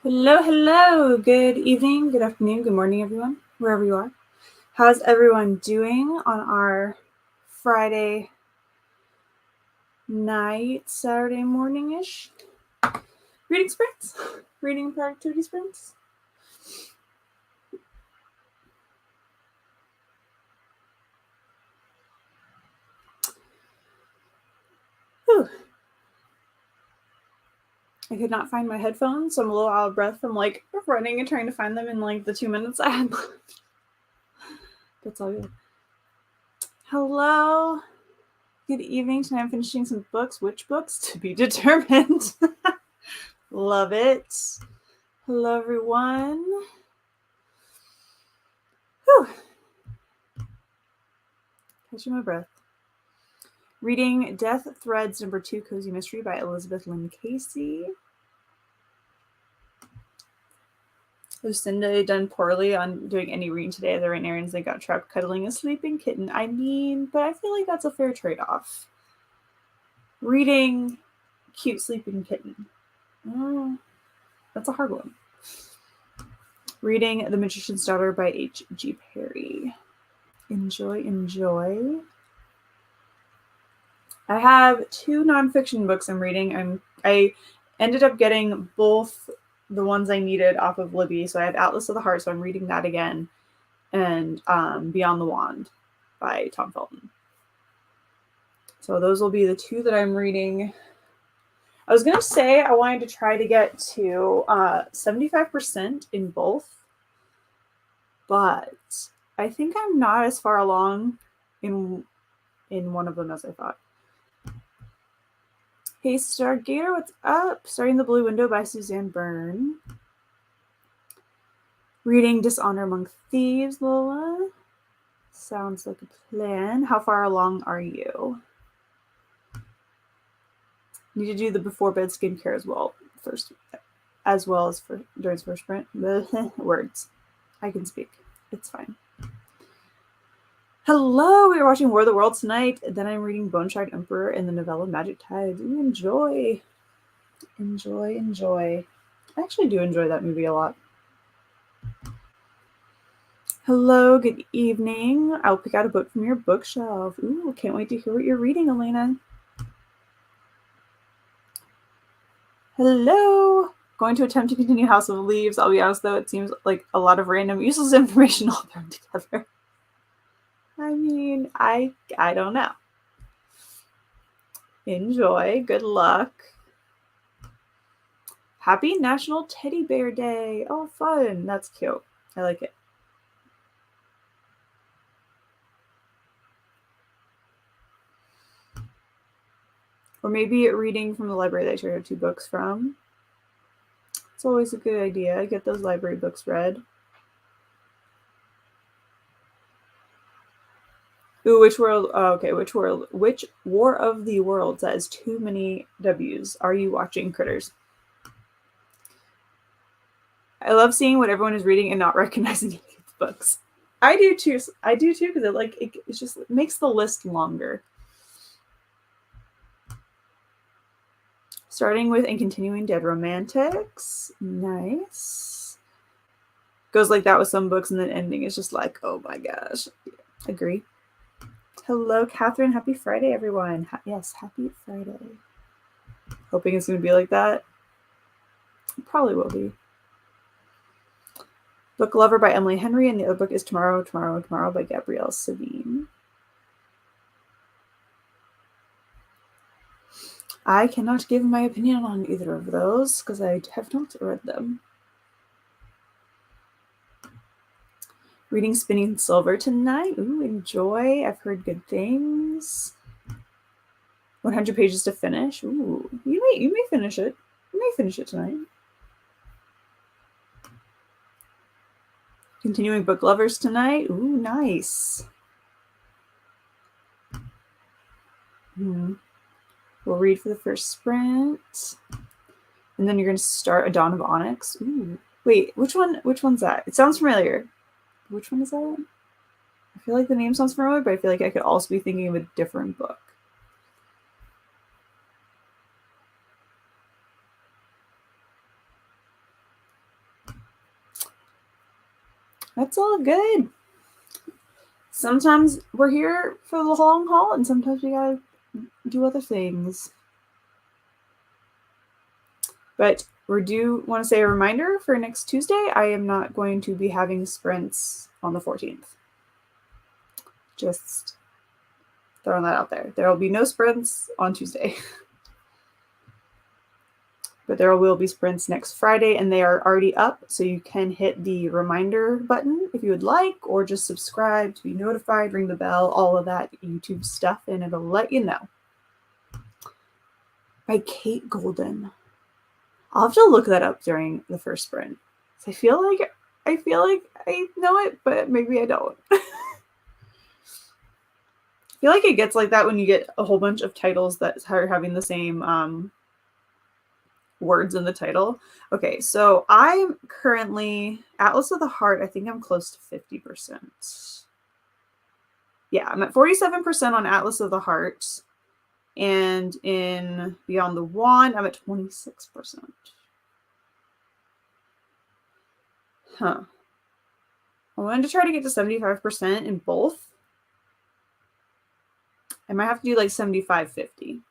Hello. Good evening, good afternoon, good morning, everyone, wherever you are. How's everyone doing on our Friday night, Saturday morning-ish? Reading sprints? Reading productivity sprints? Whew. I could not find my headphones, so I'm a little out of breath from running and trying to find them in the 2 minutes I had left. That's all good. Hello. Good evening. Tonight I'm finishing some books. Which books? To be determined. Love it. Hello, everyone. Whew. Catching my breath. Reading Death Threads number 2, Cozy Mystery by Elizabeth Lynn Casey. Lucinda done poorly on doing any reading today. They ran errands. They got trapped cuddling a sleeping kitten. I mean, but I feel like that's a fair trade-off. Reading cute sleeping kitten. That's a hard one. Reading The Magician's Daughter by H.G. Perry. Enjoy. I have 2 nonfiction books I'm reading. I ended up getting both the ones I needed off of Libby. So I have Atlas of the Heart, so I'm reading that again. And Beyond the Wand by Tom Felton. So those will be the 2 that I'm reading. I was going to say I wanted to try to get to 75% in both. But I think I'm not as far along in one of them as I thought. Hey, Stargator, what's up? Starting the Blue Window by Suzanne Byrne. Reading Dishonor Among Thieves, Lola. Sounds like a plan. How far along are you? Need to do the before bed skincare as well as during first sprint. Words. I can speak. It's fine. Hello, we are watching War of the Worlds tonight. Then I'm reading Bone Shard Emperor and the novella Magic Tides. Enjoy. I actually do enjoy that movie a lot. Hello, good evening. I'll pick out a book from your bookshelf. Ooh, can't wait to hear what you're reading, Elena. Hello. Going to attempt to continue House of Leaves. I'll be honest, though, it seems like a lot of random useless information all thrown together. I mean, I don't know. Enjoy. Good luck. Happy National Teddy Bear Day. Oh, fun. That's cute. I like it. Or maybe reading from the library that I shared 2 books from. It's always a good idea. Get those library books read. Ooh, which world? Oh, okay, which world? Which War of the Worlds? That is too many W's. Are you watching Critters? I love seeing what everyone is reading and not recognizing any of the books. I do too because it makes the list longer. Starting with and continuing Dead Romantics. Nice. Goes like that with some books, and then ending is just like, oh my gosh. Agree. Hello, Catherine. Happy Friday, everyone. Yes, happy Friday. Hoping it's going to be like that. It probably will be. Book Lover by Emily Henry, and the other book is Tomorrow by Gabrielle Savine. I cannot give my opinion on either of those because I have not read them. Reading Spinning Silver tonight. Ooh, enjoy. I've heard good things. 100 pages to finish. Ooh, you may finish it. You may finish it tonight. Continuing Book Lovers tonight. Ooh, nice. We'll read for the first sprint. And then you're going to start A Dawn of Onyx. Ooh. Wait, which one's that? It sounds familiar. Which one is that? I feel like the name sounds familiar, but I feel like I could also be thinking of a different book. That's all good. Sometimes we're here for the long haul, and sometimes we gotta do other things. But we do want to say a reminder for next Tuesday, I am not going to be having sprints on the 14th. Just throwing that out there. There will be no sprints on Tuesday. But there will be sprints next Friday, and they are already up, so you can hit the reminder button if you would like, or just subscribe to be notified, ring the bell, all of that YouTube stuff, and it'll let you know. By Kate Golden. I'll have to look that up during the first sprint. I feel like I know it, but maybe I don't. I feel like it gets like that when you get a whole bunch of titles that are having the same words in the title. Okay, so I'm currently Atlas of the Heart. I think I'm close to 50%. Yeah, I'm at 47% on Atlas of the Heart. And in Beyond the Wand, I'm at 26%. Huh. I wanted to try to get to 75% in both. I might have to do like 75-50.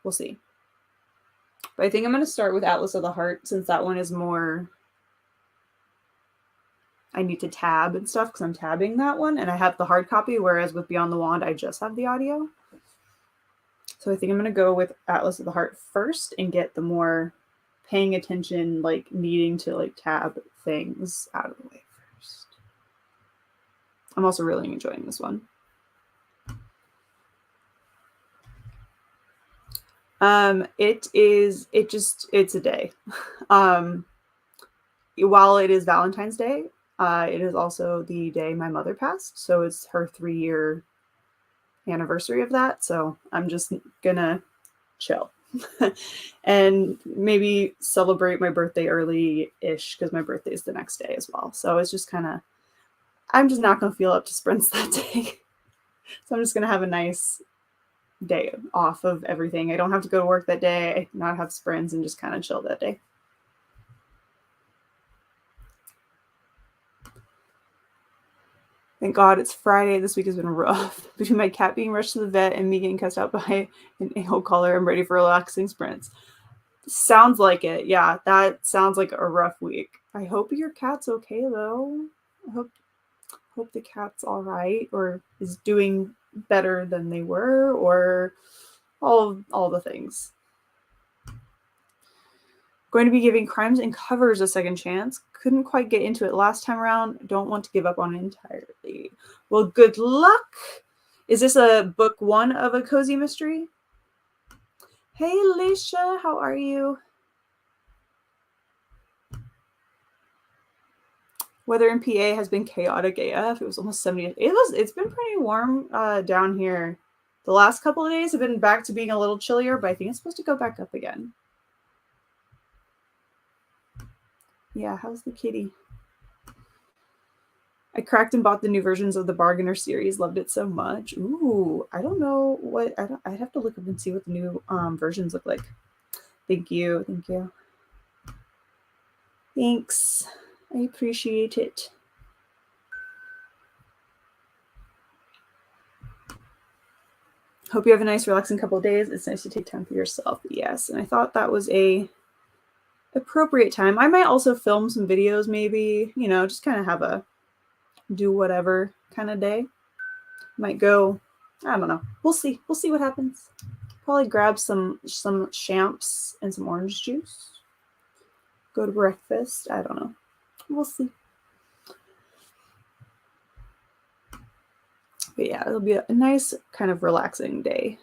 We'll see. But I think I'm going to start with Atlas of the Heart, since that one is more... I need to tab and stuff because I'm tabbing that one, and I have the hard copy, whereas with Beyond the Wand, I just have the audio. So I think I'm going to go with Atlas of the Heart first and get the more paying attention, like needing to like tab things out of the way first. I'm also really enjoying this one. It's a day. While it is Valentine's Day, it is also the day my mother passed. So it's her 3-year anniversary of that. So I'm just gonna chill and maybe celebrate my birthday early-ish, because my birthday is the next day as well. So it's just kind of, I'm just not gonna feel up to sprints that day. So I'm just gonna have a nice day off of everything. I don't have to go to work that day, not have sprints, and just kind of chill that day. Thank God it's Friday. This week has been rough. Between my cat being rushed to the vet and me getting cussed out by an a-hole caller, I'm ready for relaxing sprints. Sounds like it. Yeah, that sounds like a rough week. I hope your cat's okay, though. I hope the cat's all right, or is doing better than they were, or all the things. Going to be giving Crimes and Covers a second chance. Couldn't quite get into it last time around. Don't want to give up on it entirely. Well, good luck. Is this a book 1 of a cozy mystery? Hey, Alicia, how are you? Weather in PA has been chaotic AF. It was almost 70. It's been pretty warm down here. The last couple of days have been back to being a little chillier, but I think it's supposed to go back up again. Yeah, how's the kitty? I cracked and bought the new versions of the Bargainer series. Loved it so much. Ooh, I don't know what... I'd have to look up and see what the new versions look like. Thank you. Thank you. Thanks. I appreciate it. Hope you have a nice, relaxing couple of days. It's nice to take time for yourself. Yes, and I thought that was a appropriate time. I might also film some videos, maybe, you know, just kind of have a do whatever kind of day. Might go, I don't know. We'll see. We'll see what happens. Probably grab some champs and some orange juice. Go to breakfast. I don't know. We'll see. But yeah, it'll be a nice kind of relaxing day.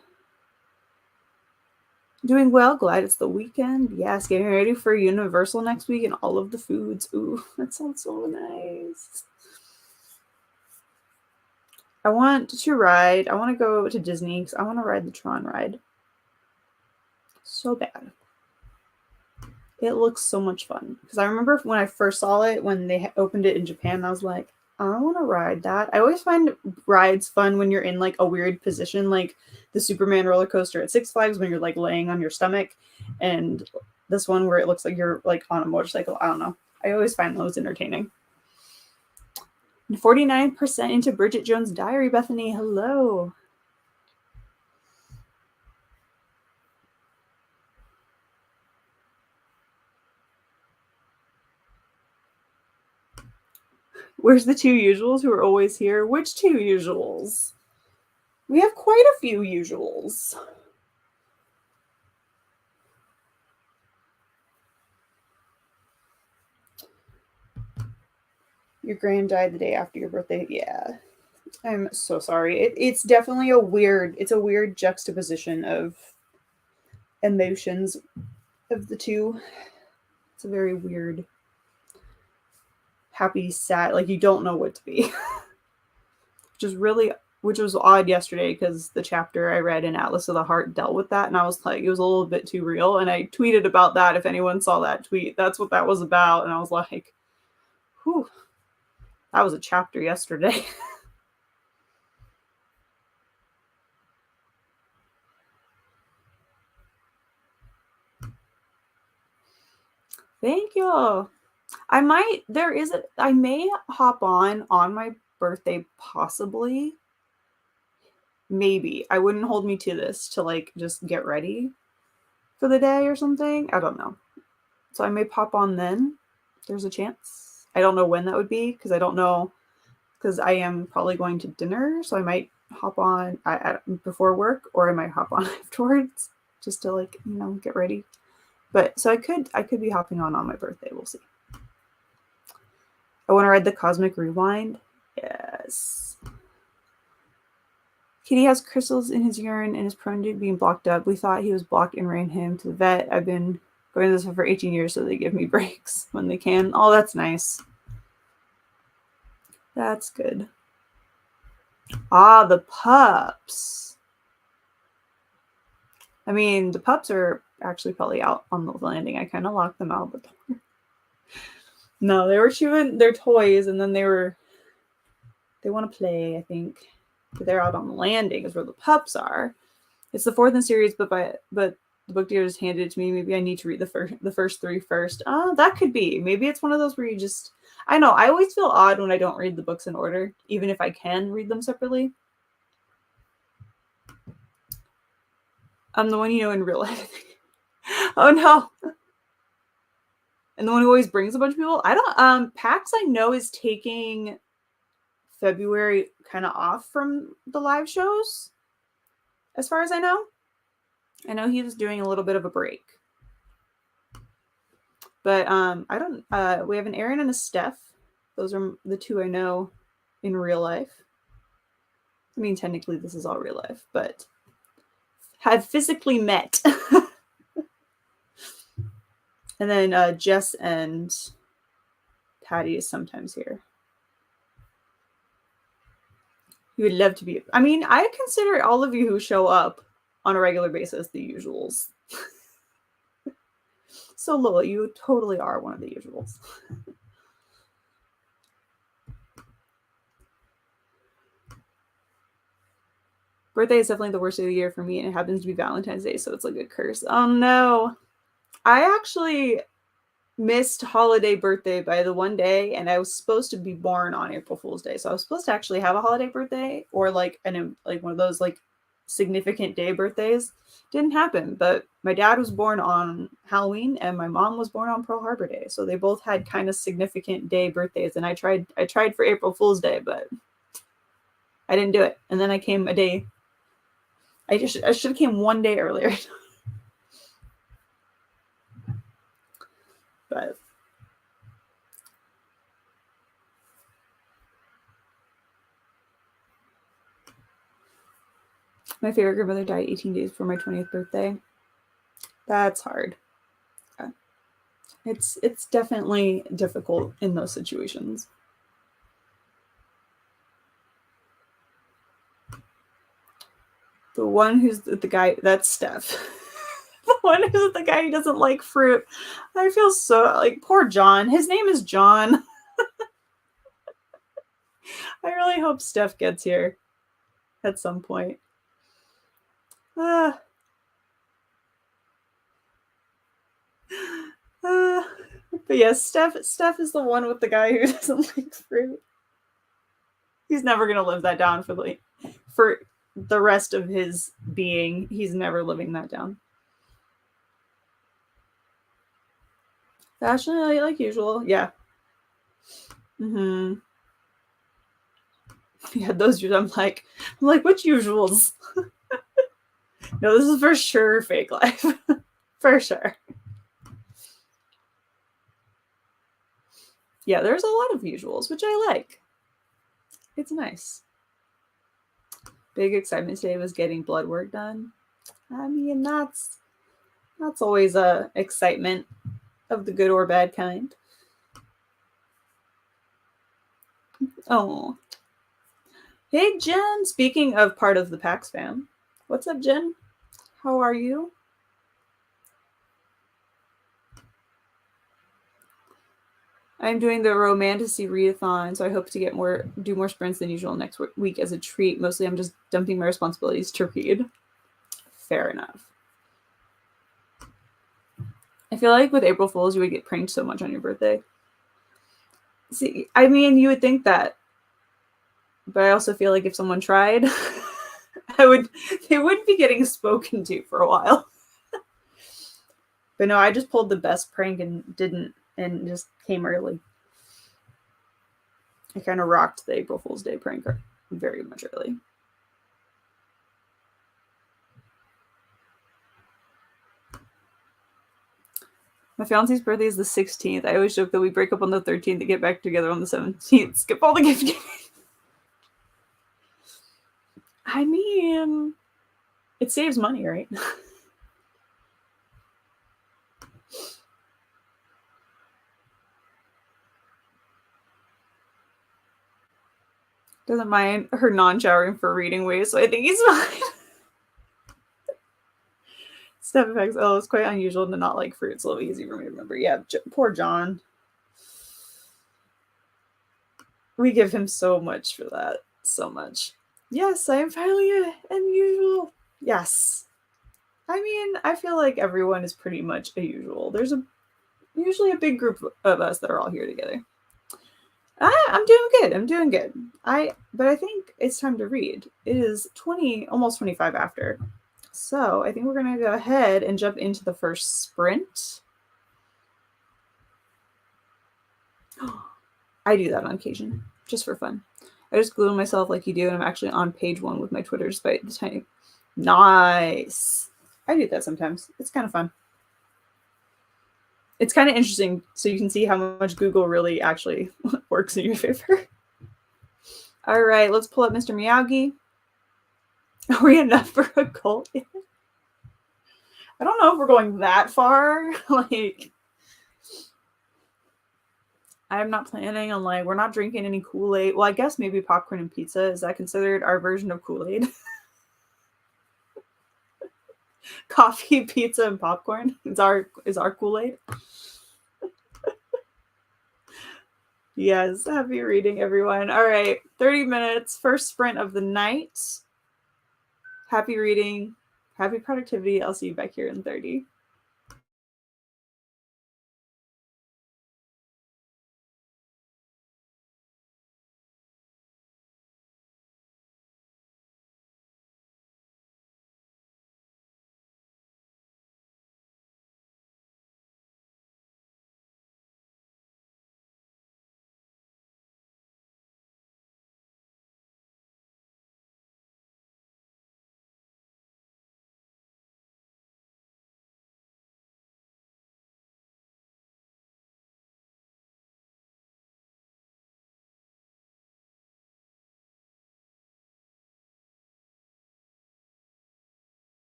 Doing well. Glad it's the weekend. Yes, getting ready for Universal next week and all of the foods. Ooh, that sounds so nice. I want to go to Disney because I want to ride the Tron ride. So bad. It looks so much fun. Because I remember when I first saw it, when they opened it in Japan, I was like, I want to ride that. I always find rides fun when you're in like a weird position, like the Superman roller coaster at Six Flags when you're like laying on your stomach, and this one where it looks like you're like on a motorcycle. I don't know. I always find those entertaining. 49% into Bridget Jones' Diary, Bethany. Hello. Where's the two usuals who are always here? Which two usuals? We have quite a few usuals. Your grand died the day after your birthday. Yeah. I'm so sorry. It's definitely a weird juxtaposition of emotions of the two. It's a very weird, happy, sad, like you don't know what to be. Which was odd yesterday because the chapter I read in Atlas of the Heart dealt with that, and I was like, it was a little bit too real. And I tweeted about that. If anyone saw that tweet, that's what that was about. And I was like, whew, that was a chapter yesterday. Thank you. I may hop on my birthday, possibly. Maybe. I wouldn't hold me to this to like just get ready for the day or something. I don't know. So I may pop on then. There's a chance. I don't know when that would be because I don't know, because I am probably going to dinner. So I might hop on before work, or I might hop on afterwards just to like, get ready. But so I could be hopping on my birthday. We'll see. I want to read The Cosmic Rewind. Yes. Kitty has crystals in his urine and is prone to being blocked up. We thought he was blocked and ran him to the vet. I've been going to this for 18 years, so they give me breaks when they can. Oh, that's nice. That's good. Ah, the pups. I mean, the pups are actually probably out on the landing. I kind of locked them out, but no, they were chewing their toys, and then they want to play, I think. But they're out on the landing is where the pups are. It's the fourth in series, but the book dealer just handed it to me. Maybe I need to read the first three first. That could be. Maybe it's one of those where you just, I know, I always feel odd when I don't read the books in order, even if I can read them separately. I'm the one in real life. Oh no. And the one who always brings a bunch of people. I don't PAX I know is taking February kind of off from the live shows. As far as I know he was doing a little bit of a break. But I don't we have an Aaron and a Steph. Those are the two I know in real life. I mean, technically this is all real life, but have physically met. And then Jess and Patty is sometimes here. You would love to be. I mean, I consider all of you who show up on a regular basis the usuals. So Lola, you totally are one of the usuals. Birthday is definitely the worst day of the year for me, and it happens to be Valentine's Day, so it's like a curse. Oh no. I actually missed holiday birthday by the one day, and I was supposed to be born on April Fool's Day, so I was supposed to actually have a holiday birthday, or like one of those like significant day birthdays. Didn't happen, but my dad was born on Halloween and my mom was born on Pearl Harbor Day, so they both had kind of significant day birthdays. And I tried for April Fool's Day, but I didn't do it. And then I came a day. I should have came one day earlier. But my favorite grandmother died 18 days before my 20th birthday. That's hard. Yeah. It's definitely difficult in those situations. The one who's the guy, that's Steph. The one who's the guy who doesn't like fruit. I feel so like poor John. His name is John. I really hope Steph gets here at some point. But yes, Steph is the one with the guy who doesn't like fruit. He's never going to live that down for the rest of his being. He's never living that down. Fashionably like usual. Yeah. Mm-hmm. Yeah, those I'm like, which usuals? No, this is for sure fake life. For sure. Yeah, there's a lot of usuals, which I like. It's nice. Big excitement today was getting blood work done. I mean, that's always a excitement of the good or bad kind. Oh. Hey, Jen. Speaking of part of the PAX fam. What's up, Jen? How are you? I'm doing the Romantasy readathon, so I hope to do more sprints than usual next week as a treat. Mostly I'm just dumping my responsibilities to read. Fair enough. I feel like with April Fools, you would get pranked so much on your birthday. See, I mean, you would think that. But I also feel like if someone tried, they wouldn't be getting spoken to for a while. But no, I just pulled the best prank and just came early. I kind of rocked the April Fool's Day prank very much early. My fiance's birthday is the 16th. I always joke that we break up on the 13th to get back together on the 17th. Skip all the gift giving. I mean, it saves money, right? Doesn't mind her non-showering for reading ways, so I think he's fine. Step effects. Oh, it's quite unusual to not like fruit. It's a little easy for me to remember. Yeah, poor John. We give him so much for that. So much. Yes, I am finally unusual. Yes. I mean, I feel like everyone is pretty much a usual. There's usually a big group of us that are all here together. I'm doing good. But I think it's time to read. It is almost 25 after. So I think we're gonna go ahead and jump into the first sprint. I do that on occasion, just for fun. I just glue myself like you do, and I'm actually on page 1 with my Twitter despite the tiny. Nice. I do that sometimes. It's kind of fun. It's kind of interesting, so you can see how much Google really actually works in your favor. All right, let's pull up Mr. Miyagi. Are we enough for a cult? I don't know if we're going that far. Like, I'm not planning on, we're not drinking any Kool-Aid. Well, I guess maybe popcorn and pizza. Is that considered our version of Kool-Aid? Coffee, pizza, and popcorn is our Kool-Aid. Yes, happy reading, everyone. All right, 30 minutes, first sprint of the night. Happy reading, happy productivity. I'll see you back here in 30.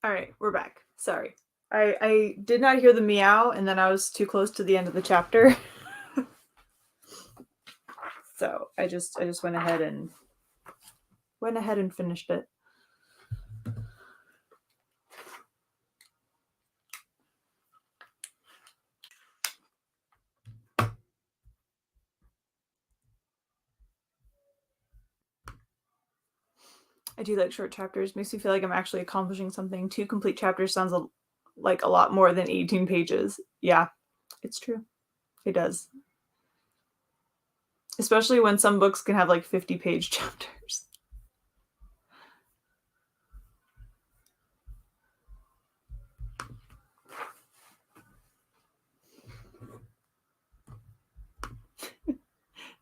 All right, we're back. Sorry. I did not hear the meow, and then I was too close to the end of the chapter. So I just went ahead and finished it. I do like short chapters. Makes me feel like I'm actually accomplishing something. 2 complete chapters sounds like a lot more than 18 pages. Yeah, it's true. It does. Especially when some books can have like 50-page chapters.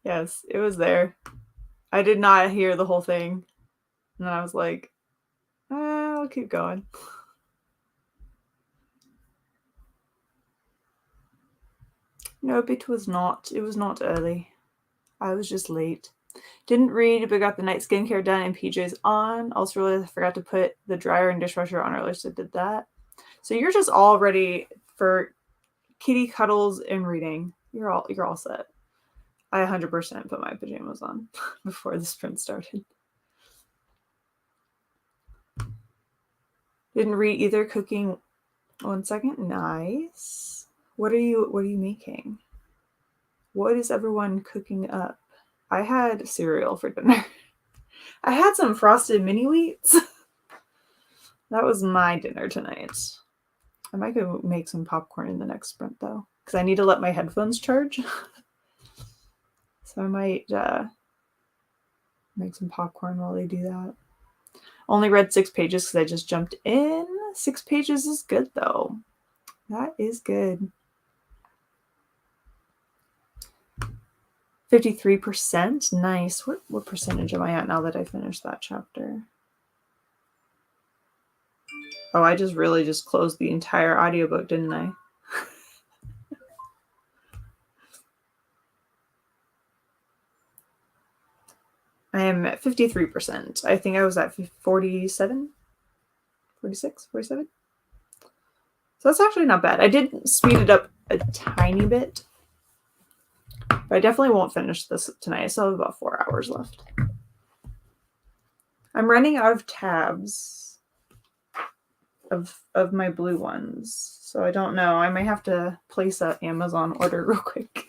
Yes, it was there. I did not hear the whole thing. And then I was like, I'll keep going. Nope, it was not. It was not early. I was just late. Didn't read, but got the night skincare done and PJs on. Also realized I forgot to put the dryer and dishwasher on earlier, so did that. So you're just all ready for kitty cuddles and reading. You're all set. I 100% put my pajamas on before the sprint started. Didn't read either. Cooking. 1 second. Nice. What are you making? What is everyone cooking up? I had cereal for dinner. I had some frosted mini wheats. That was my dinner tonight. I might go make some popcorn in the next sprint though, because I need to let my headphones charge. So I might make some popcorn while they do that. Only read 6 pages because I just jumped in. 6 pages is good though. That is good. 53%. Nice. What percentage am I at now that I finished that chapter? Oh, I just really just closed the entire audiobook, didn't I? I am at 53%. I think I was at 47, 46, 47. So that's actually not bad. I did speed it up a tiny bit. But I definitely won't finish this tonight. I still have about 4 hours left. I'm running out of tabs of my blue ones. So I don't know. I might have to place an Amazon order real quick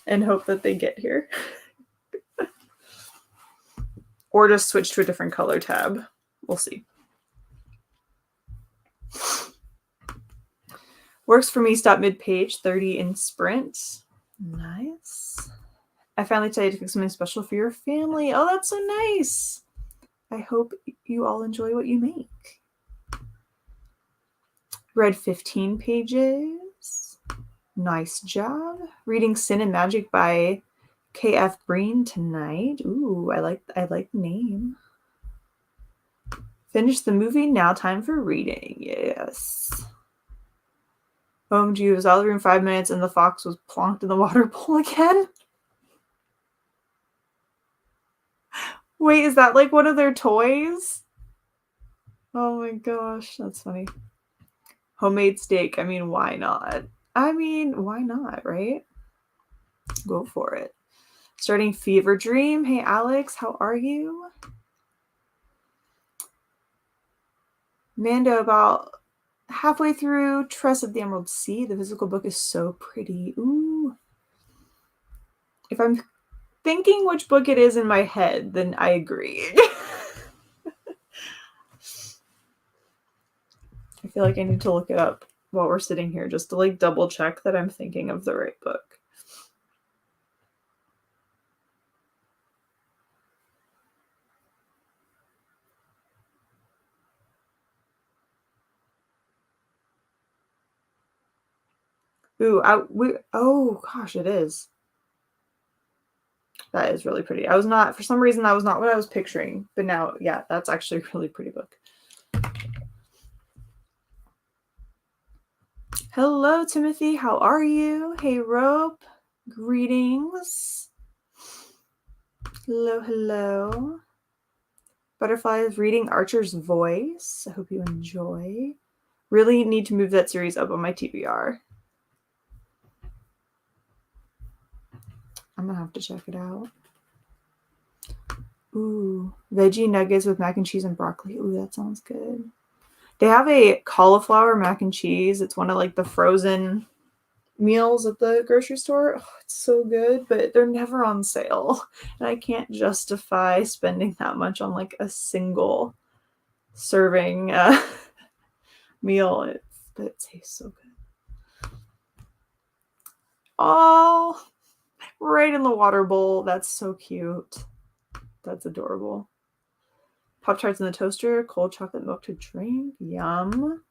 and hope that they get here. Or just switch to a different color tab. We'll see. Works for me. Stop mid-page. 30 in sprint. Nice. I finally decided to fix something special for your family. Oh, that's so nice. I hope you all enjoy what you make. Read 15 pages. Nice job. Reading Sin and Magic by K.F. Breen tonight. Ooh, I like the name. Finished the movie. Now time for reading. Yes. Home to was out of the room 5 minutes and the fox was plonked in the water bowl again. Wait, is that like one of their toys? Oh my gosh, that's funny. Homemade steak. I mean, why not? Why not, right? Go for it. Starting Fever Dream. Hey, Alex, how are you? Mando, about halfway through Tress of the Emerald Sea. The physical book is so pretty. Ooh. If I'm thinking which book it is in my head, then I agree. I feel like I need to look it up while we're sitting here just to like double check that I'm thinking of the right book. Ooh, oh gosh, it is. That is really pretty. For some reason, that was not what I was picturing. But now, yeah, that's actually a really pretty book. Hello, Timothy. How are you? Hey, Rope. Greetings. Hello, hello. Butterflies, reading Archer's Voice. I hope you enjoy. Really need to move that series up on my TBR. I'm gonna have to check it out. Ooh, veggie nuggets with mac and cheese and broccoli. Ooh, that sounds good. They have a cauliflower mac and cheese. It's one of like the frozen meals at the grocery store. Oh, it's so good, but they're never on sale. And I can't justify spending that much on like a single serving meal. But it tastes so good. Oh, right in the water bowl. That's so cute. That's adorable. Pop-Tarts in the toaster, cold chocolate milk to drink. Yum.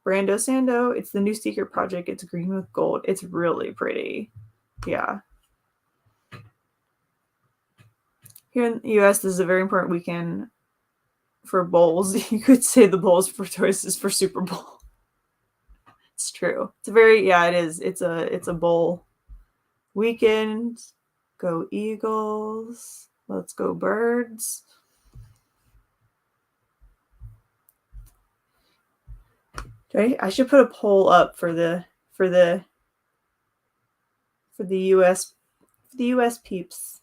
Brando Sando. It's the new secret project. It's green with gold. It's really pretty. Yeah. Here in the US, this is a very important weekend for bowls. You could say the bowls for choices for Super Bowl. It's true. It's a very, yeah, it is. It's a bowl weekend. Go Eagles. Let's go Birds. I should put a poll up for the US peeps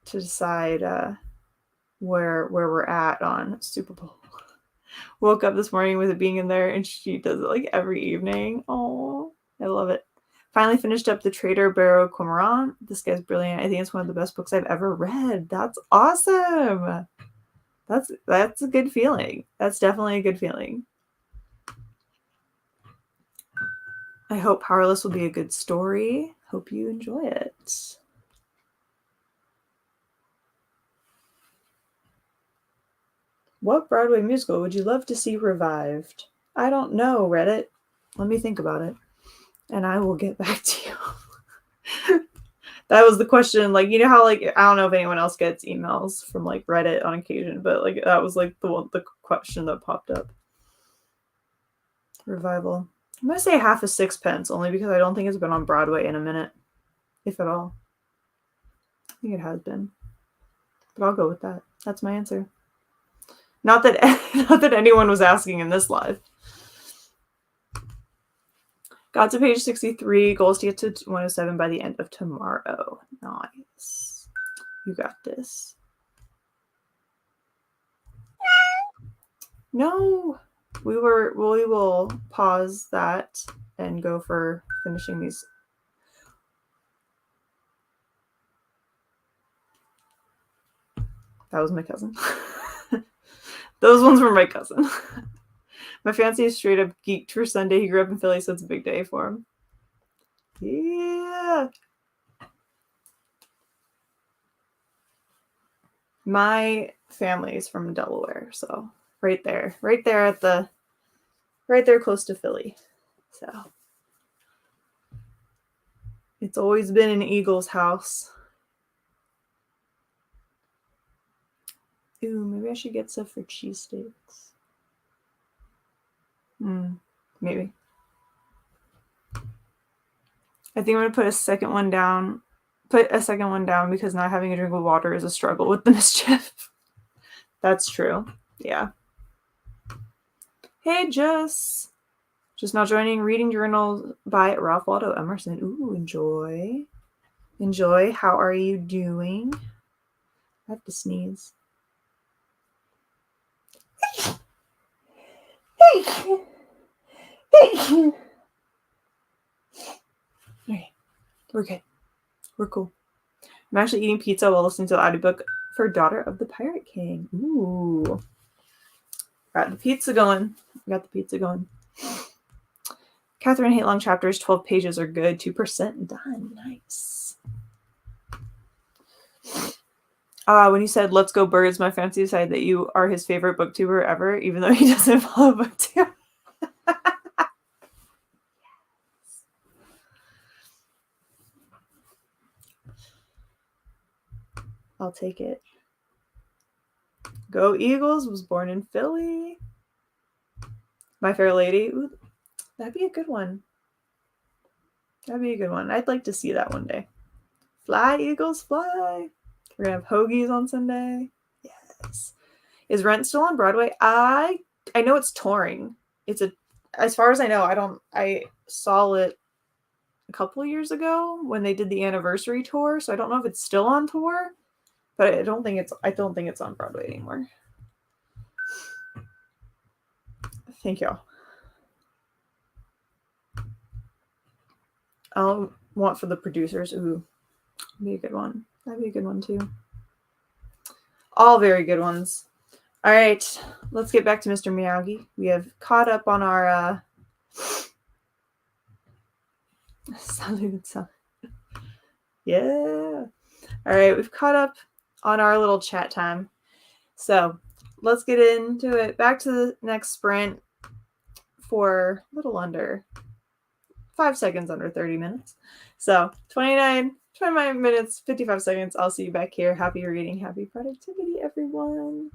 to decide where we're at on Super Bowl. Woke up this morning with it being in there, and she does it like every evening. Oh, I love it. Finally finished up The Trader Barrow Cormorant. This guy's brilliant. I think it's one of the best books I've ever read. That's awesome. That's a good feeling. That's definitely a good feeling. I hope Powerless will be a good story. Hope you enjoy it. What Broadway musical would you love to see revived? I don't know, Reddit. Let me think about it. And I will get back to you. That was the question. Like, you know how, like, I don't know if anyone else gets emails from, like, Reddit on occasion, but, like, that was, like, the question that popped up. Revival. I'm going to say Half a Sixpence, only because I don't think it's been on Broadway in a minute, if at all. I think it has been. But I'll go with that. That's my answer. Not that anyone was asking in this live. Got to page 63. Goals to get to 107 by the end of tomorrow. Nice. You got this. No. We will pause that and go for finishing these. That was my cousin. Those ones were my cousin. My fiance is straight up geeked for Sunday. He grew up in Philly, so it's a big day for him. Yeah. My family is from Delaware, so right there close to Philly. So it's always been an Eagles house. Ooh, maybe I should get stuff for cheesesteaks. Maybe. I think I'm going to put a second one down because not having a drink of water is a struggle with the mischief. That's true. Yeah. Hey, Jess. Just now joining Reading Journals by Ralph Waldo Emerson. Ooh, enjoy. Enjoy. How are you doing? I have to sneeze. Thank you. Okay, we're good. We're cool. I'm actually eating pizza while listening to the audiobook for Daughter of the Pirate King. Ooh. Got the pizza going. Catherine Hate long chapters, 12 pages are good. 2% done. Nice. When you said let's go birds, my fancy decided that you are his favorite booktuber ever, even though he doesn't follow booktube. I'll take it. Go Eagles was born in Philly. My Fair Lady. Ooh, that'd be a good one. I'd like to see that one day. Fly, Eagles, fly. We're going to have hoagies on Sunday. Yes. Is Rent still on Broadway? I know it's touring. As far as I know, I saw it a couple of years ago when they did the anniversary tour, so I don't know if it's still on tour, but I don't think it's on Broadway anymore. Thank y'all. I'll want for the producers. Ooh, be a good one. That'd be a good one too. All very good ones. All right, let's get back to Mr. Miyagi. We have caught up on our yeah. All right, we've caught up on our little chat time. So let's get into it. Back to the next sprint for a little under 5 seconds under 30 minutes. So 29 minutes, 55 seconds. I'll see you back here. Happy reading, happy productivity, everyone.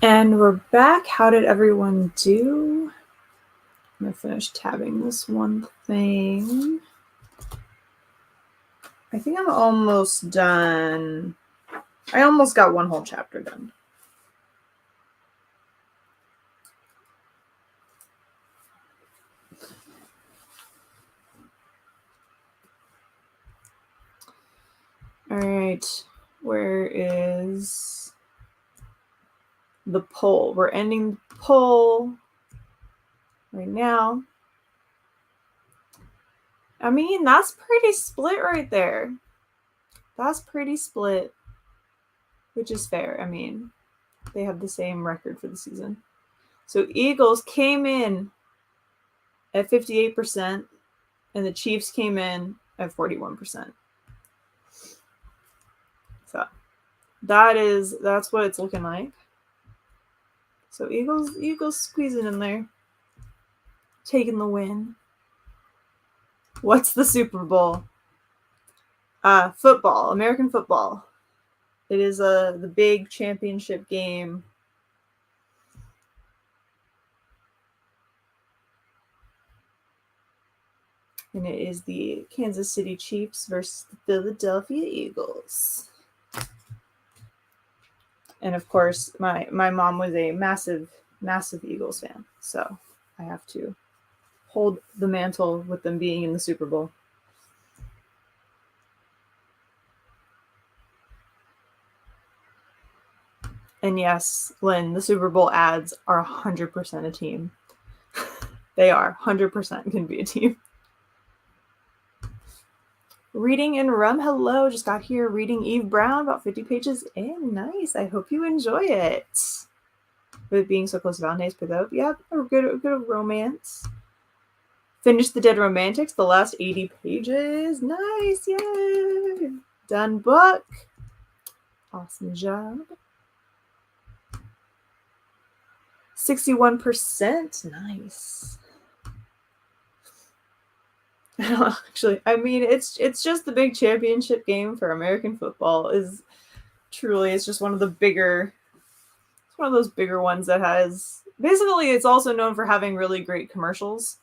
And we're back. How did everyone do? I'm going to finish tabbing this one thing. I think I'm almost done. I almost got one whole chapter done. All right. Where is the poll? We're ending the poll right now. I mean, that's pretty split right there. That's pretty split, which is fair. I mean, they have the same record for the season. So Eagles came in at 58%, and the Chiefs came in at 41%. So that's what it's looking like. So Eagles squeezing in there, taking the win. What's the Super Bowl? Football, American football. It is the big championship game. And it is the Kansas City Chiefs versus the Philadelphia Eagles. And of course, my mom was a massive Eagles fan, so I have to hold the mantle with them being in the Super Bowl. And yes, Lynn, the Super Bowl ads are 100% a team. They are 100% can be a team. Reading in Rum, hello, just got here reading Eve Brown, about 50 pages in. Nice, I hope you enjoy it. With being so close to Valentine's Day, though, yeah, a good romance. Finished The Dead Romantics, the last 80 pages. Nice, yay! Done book. Awesome job. 61%, nice. Actually, I mean, it's just the big championship game for American football. It's just one of the bigger. It's one of those bigger ones that has basically. It's also known for having really great commercials.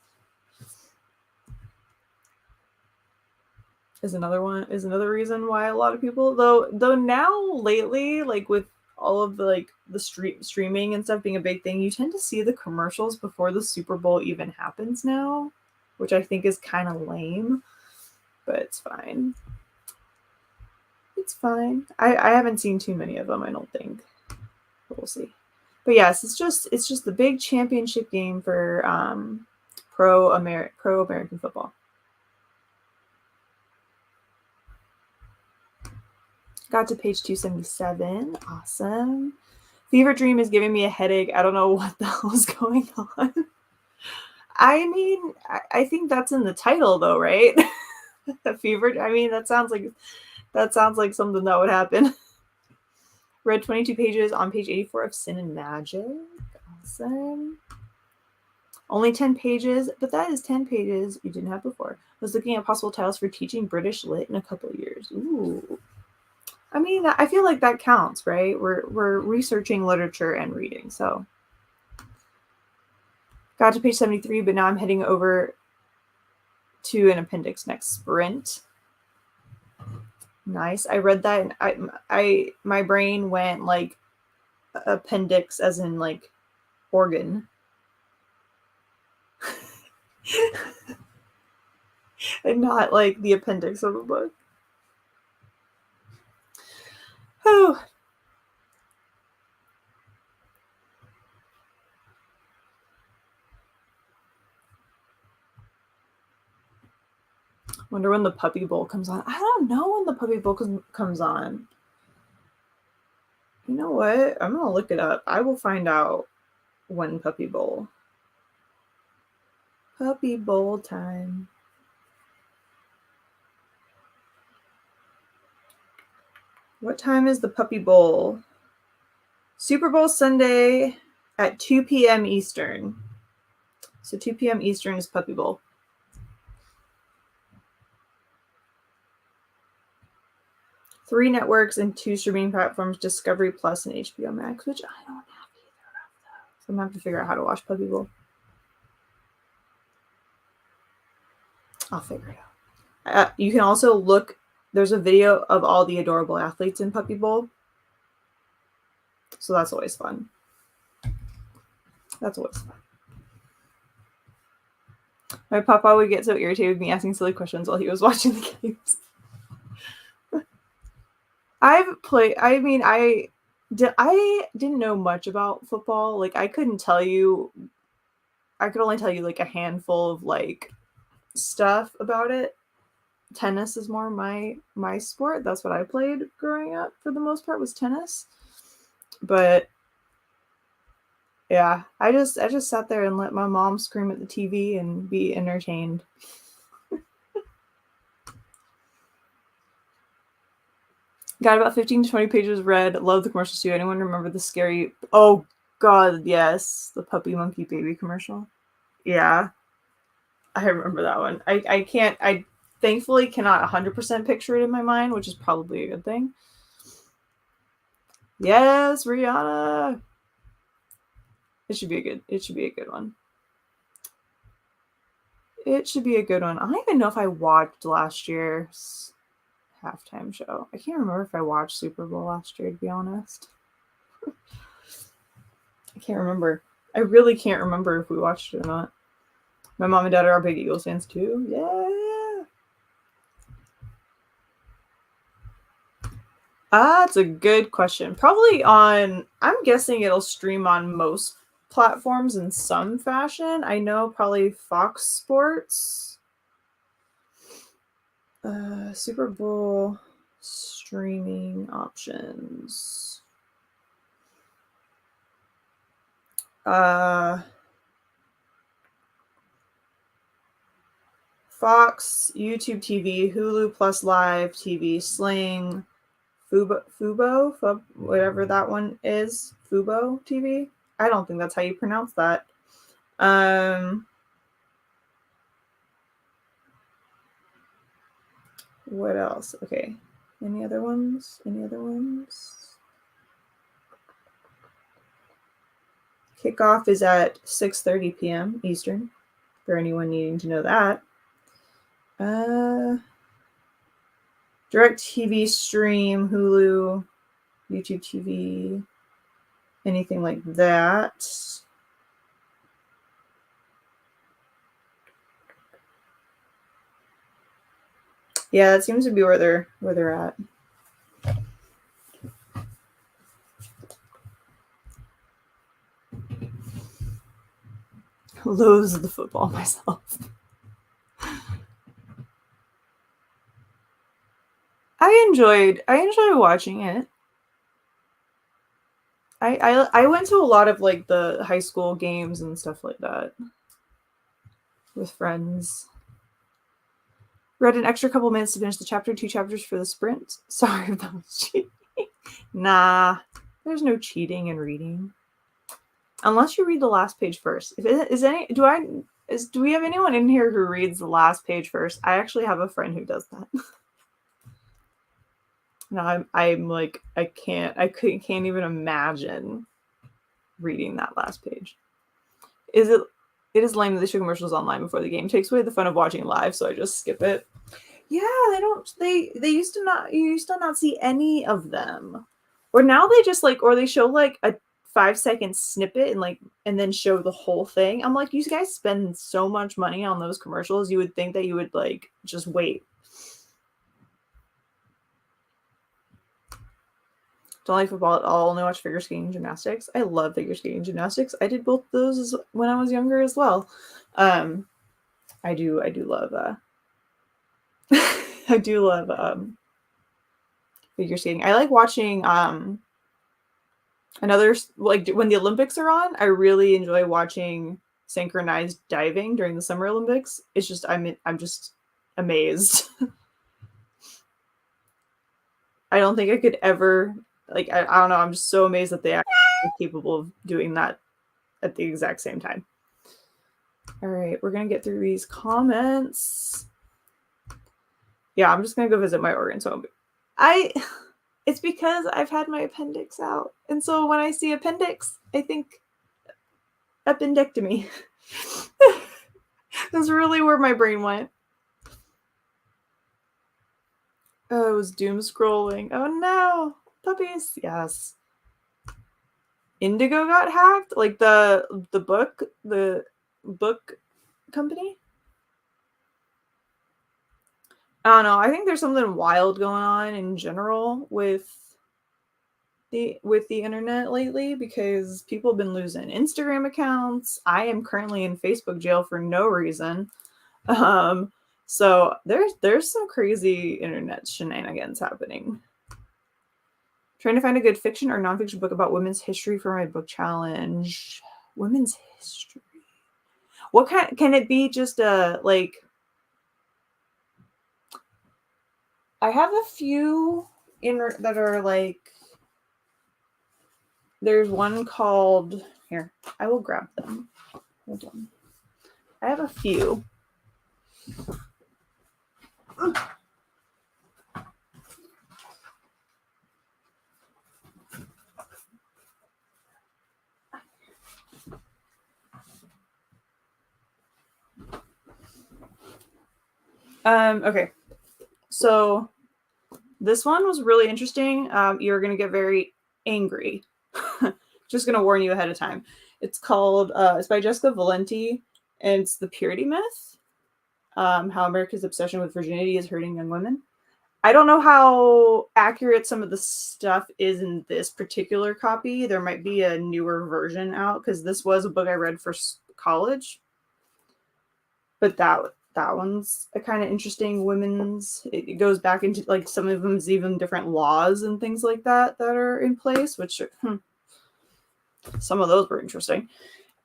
Is another reason why a lot of people though now lately, like with all of the streaming and stuff being a big thing, you tend to see the commercials before the Super Bowl even happens now, which I think is kind of lame, but it's fine. It's fine. I haven't seen too many of them, I don't think. But we'll see. But yes, it's just the big championship game for pro American football. Got to page 277. Awesome. Fever Dream is giving me a headache. I don't know what the hell is going on. I mean, I think that's in the title though, right? Fever. I mean, that sounds like something that would happen. Read 22 pages on page 84 of Sin and Magic. Awesome. Only 10 pages, but that is 10 pages you didn't have before. I was looking at possible titles for teaching British Lit in a couple of years. Ooh. I mean, I feel like that counts, right? We're researching literature and reading, so. Got to page 73, but now I'm heading over to an appendix next sprint. Nice. I read that and my brain went like appendix as in like organ. And not like the appendix of a book. Oh. Wonder when the Puppy Bowl comes on. I don't know when the Puppy Bowl comes on. You know what? I'm going to look it up. I will find out when Puppy Bowl. Puppy Bowl time. What time is the Puppy Bowl? Super Bowl Sunday at 2 p.m. Eastern. So 2 p.m. Eastern is Puppy Bowl. Three networks and two streaming platforms, Discovery Plus and HBO Max, which I don't have I'm gonna have to figure out how to watch Puppy Bowl. I'll figure it out. You can also look. There's a video of all the adorable athletes in Puppy Bowl, so that's always fun. That's always fun. My papa would get so irritated with me asking silly questions while he was watching the games. I've played. I mean, I didn't know much about football. Like, I couldn't tell you. I could only tell you like a handful of like stuff about it. Tennis is more my sport. That's what I played growing up for the most part, was tennis. But yeah, I just sat there and let my mom scream at the TV and be entertained. Got about 15 to 20 pages read. Love the commercials too. Anyone remember the scary... Oh, God, yes. The Puppy Monkey Baby commercial. Yeah. I remember that one. I thankfully cannot 100% picture it in my mind, which is probably a good thing. Yes, Rihanna. It should be a good one. It should be a good one. I don't even know if I watched last year's halftime show. I can't remember if I watched Super Bowl last year, to be honest. I can't remember. I really can't remember if we watched it or not. My mom and dad are big Eagles fans too. Yeah. That's a good question. Probably on, I'm guessing it'll stream on most platforms in some fashion. I know probably Fox Sports. Super Bowl streaming options. Fox, YouTube TV, Hulu Plus Live TV, Sling, Fubo, whatever that one is, Fubo TV. I don't think that's how you pronounce that. What else? Okay. Any other ones? Kickoff is at 6:30 p.m. Eastern, for anyone needing to know that. Direct TV stream, Hulu, YouTube TV, anything like that. Yeah, that seems to be where they're at. Loathes the football myself. I enjoyed watching it. I went to a lot of like the high school games and stuff like that with friends. Read an extra couple minutes to finish the chapter, 2 chapters for the sprint. Sorry if that was cheating. Nah, there's no cheating in reading. Unless you read the last page first. Do we have anyone in here who reads the last page first? I actually have a friend who does that. No, I'm like, I can't even imagine reading that last page. It is lame that they show commercials online before the game. It takes away the fun of watching live, so I just skip it. Yeah, they used to not see any of them. Or now they just like, or they show like a 5-second snippet and then show the whole thing. I'm like, you guys spend so much money on those commercials, you would think that you would like just wait. Don't like football at all. Only watch figure skating and gymnastics. I love figure skating and gymnastics. I did both those when I was younger as well. I do love I do love figure skating. I like watching another, like when the Olympics are on, I really enjoy watching synchronized diving during the Summer Olympics. It's just I'm just amazed. I don't think I could ever, like, I don't know, I'm just so amazed that they actually are capable of doing that at the exact same time. All right, we're gonna get through these comments. Yeah, I'm just gonna go visit my organs home. It's because I've had my appendix out, and so when I see appendix, I think Appendectomy. That's really where my brain went. Oh, it was doom scrolling. Oh no, puppies. Yes. Indigo got hacked, like the book company. I don't know. I think there's something wild going on in general with the internet lately because people have been losing Instagram accounts. I am currently in Facebook jail for no reason. So there's some crazy internet shenanigans happening. Trying to find a good fiction or nonfiction book about women's history for my book challenge. Women's history. What kind can it be? Just like I have a few that are like. There's one called here. I will grab them. Hold on. I have a few. Okay. So this one was really interesting. You're gonna get very angry. Just gonna warn you ahead of time. It's called it's by Jessica Valenti, and it's The Purity Myth. How America's obsession with virginity is hurting young women. I don't know how accurate some of the stuff is in this particular copy. There might be a newer version out because this was a book I read for college. But that one's a kind of interesting women's. It goes back into like some of them's even different laws and things like that are in place, which some of those were interesting.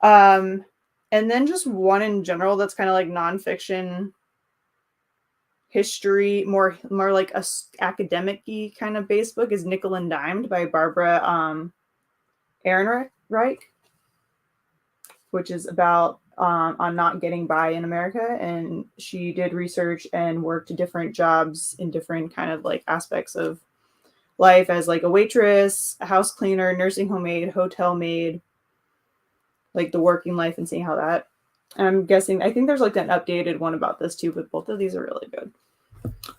And then just one in general that's kind of like nonfiction history, more like a academic-y kind of based book is Nickel and Dimed by Barbara Ehrenreich, which is about on not getting by in America. And she did research and worked different jobs in different kind of like aspects of life as like a waitress, a house cleaner, nursing home aide, hotel maid, like the working life and seeing how that. And I'm guessing, I think there's like an updated one about this too, but both of these are really good.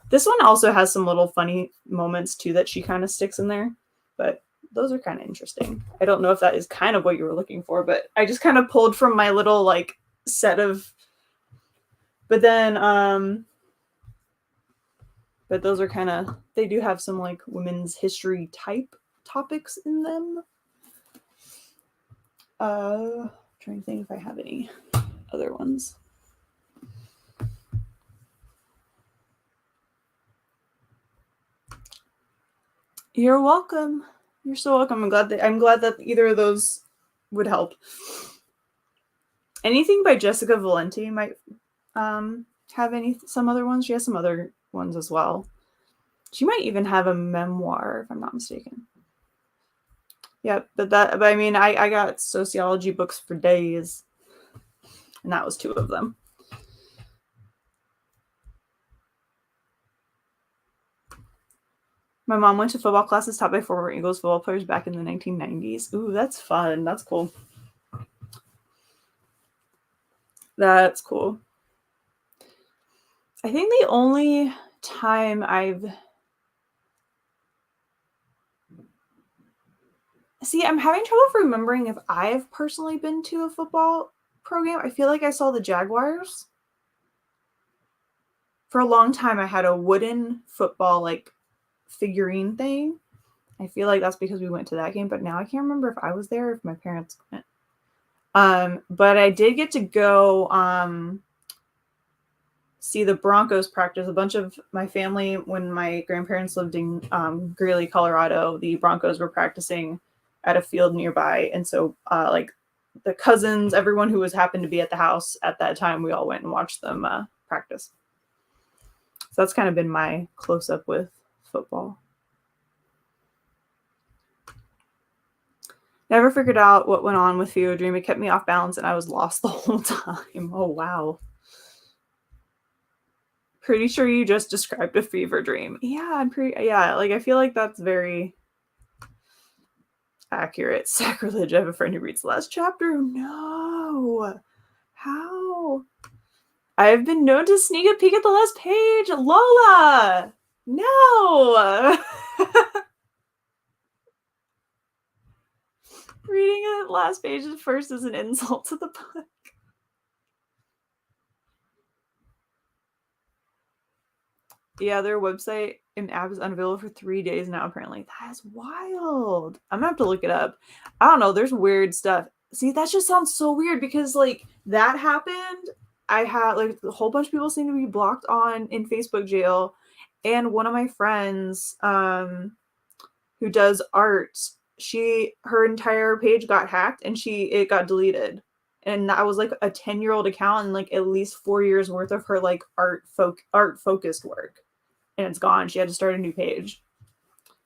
This one also has some little funny moments too that she kind of sticks in there, but those are kind of interesting. I don't know if that is kind of what you were looking for, but I just kind of pulled from my little like set of, but then, but those are kind of, they do have some like women's history type topics in them. Trying to think if I have any other ones. You're welcome. You're so welcome. I'm glad that either of those would help. Anything by Jessica Valenti might have some other ones. She has some other ones as well. She might even have a memoir, if I'm not mistaken. Yeah, but I mean, I got sociology books for days, and that was two of them. My mom went to football classes taught by former Eagles football players back in the 1990s. Ooh, that's fun. That's cool. That's cool. I think the only time I'm having trouble remembering if I've personally been to a football program. I feel like I saw the Jaguars. For a long time, I had a wooden football like figurine thing. I feel like that's because we went to that game, but now I can't remember if I was there or if my parents went. But I did get to go see the Broncos practice. A bunch of my family, when my grandparents lived in Greeley, Colorado, the Broncos were practicing at a field nearby. And so like the cousins, everyone who happened to be at the house at that time, we all went and watched them practice. So that's kind of been my close up with football. Never figured out what went on with Fever Dream. It kept me off balance and I was lost the whole time. Oh, wow. Pretty sure you just described a fever dream. Yeah, like I feel like that's very, Accurate. Sacrilege. I have a friend who reads the last chapter. No. How? I've been known to sneak a peek at the last page. Lola! No! Reading the last page first is an insult to the book. Yeah, their website and app is unavailable for 3 days now, apparently. That is wild. I'm gonna have to look it up. I don't know. There's weird stuff. See, that just sounds so weird because, like, that happened. I had, like, a whole bunch of people seem to be blocked in Facebook jail. And one of my friends, who does art, her entire page got hacked and it got deleted. And that was like a 10-year-old account and like at least 4 years worth of her like art focused work. And it's gone. She had to start a new page.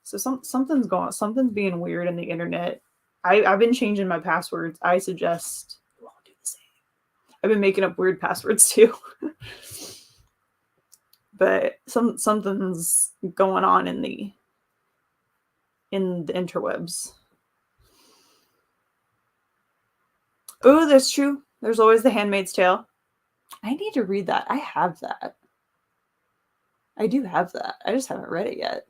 So something's going. Something's being weird in the internet. I've been changing my passwords. I suggest you all do the same. I've been making up weird passwords too. But something's going on in the interwebs. Oh, that's true. There's always The Handmaid's Tale. I need to read that. I have that. I do have that. I just haven't read it yet.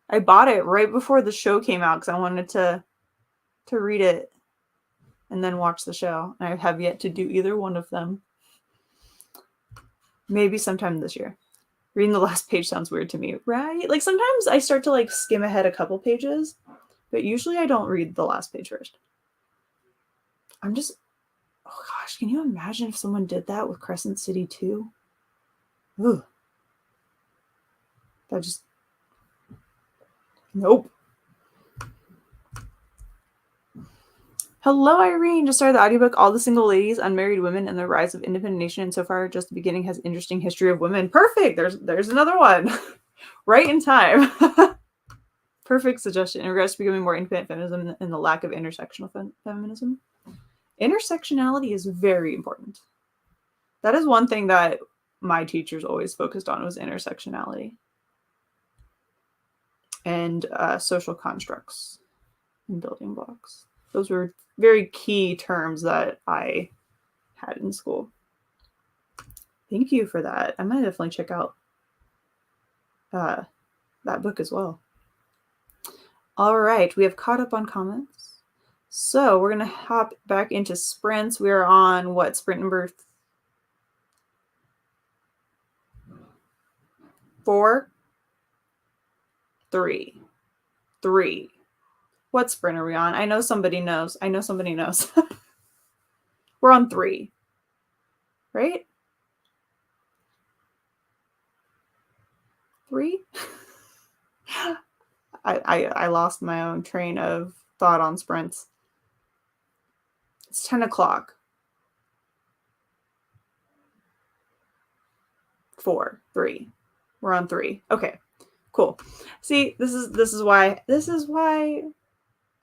I bought it right before the show came out because I wanted to read it and then watch the show. And I have yet to do either one of them. Maybe sometime this year. Reading the last page sounds weird to me, right? Like sometimes I start to like skim ahead a couple pages, but usually I don't read the last page first. Oh gosh, can you imagine if someone did that with Crescent City 2? Ugh. That just... Nope. Hello, Irene. Just started the audiobook, All the Single Ladies, Unmarried Women, and the Rise of Independent Nation. And so far, just the beginning has interesting history of women. Perfect. There's another one. Right in time. Perfect suggestion. In regards to becoming more independent feminism and the lack of intersectional feminism. Intersectionality is very important. That is one thing that my teachers always focused on was intersectionality. And social constructs and building blocks. Those were very key terms that I had in school. Thank you for that. I might definitely check out that book as well. All right, we have caught up on comments. So we're going to hop back into sprints. We are on what, sprint number 4? 3. What sprint are we on? I know somebody knows. We're on 3. Right? 3? I lost my own train of thought on sprints. It's 10 o'clock. 4, 3. We're on 3. Okay, cool. See, this is why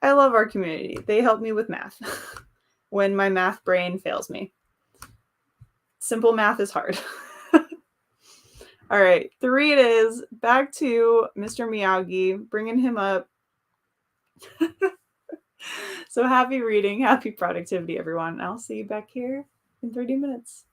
I love our community. They help me with math when my math brain fails me. Simple math is hard. All right, 3 it is. Back to Mr. Miyagi, bringing him up. So happy reading, happy productivity, everyone. I'll see you back here in 30 minutes.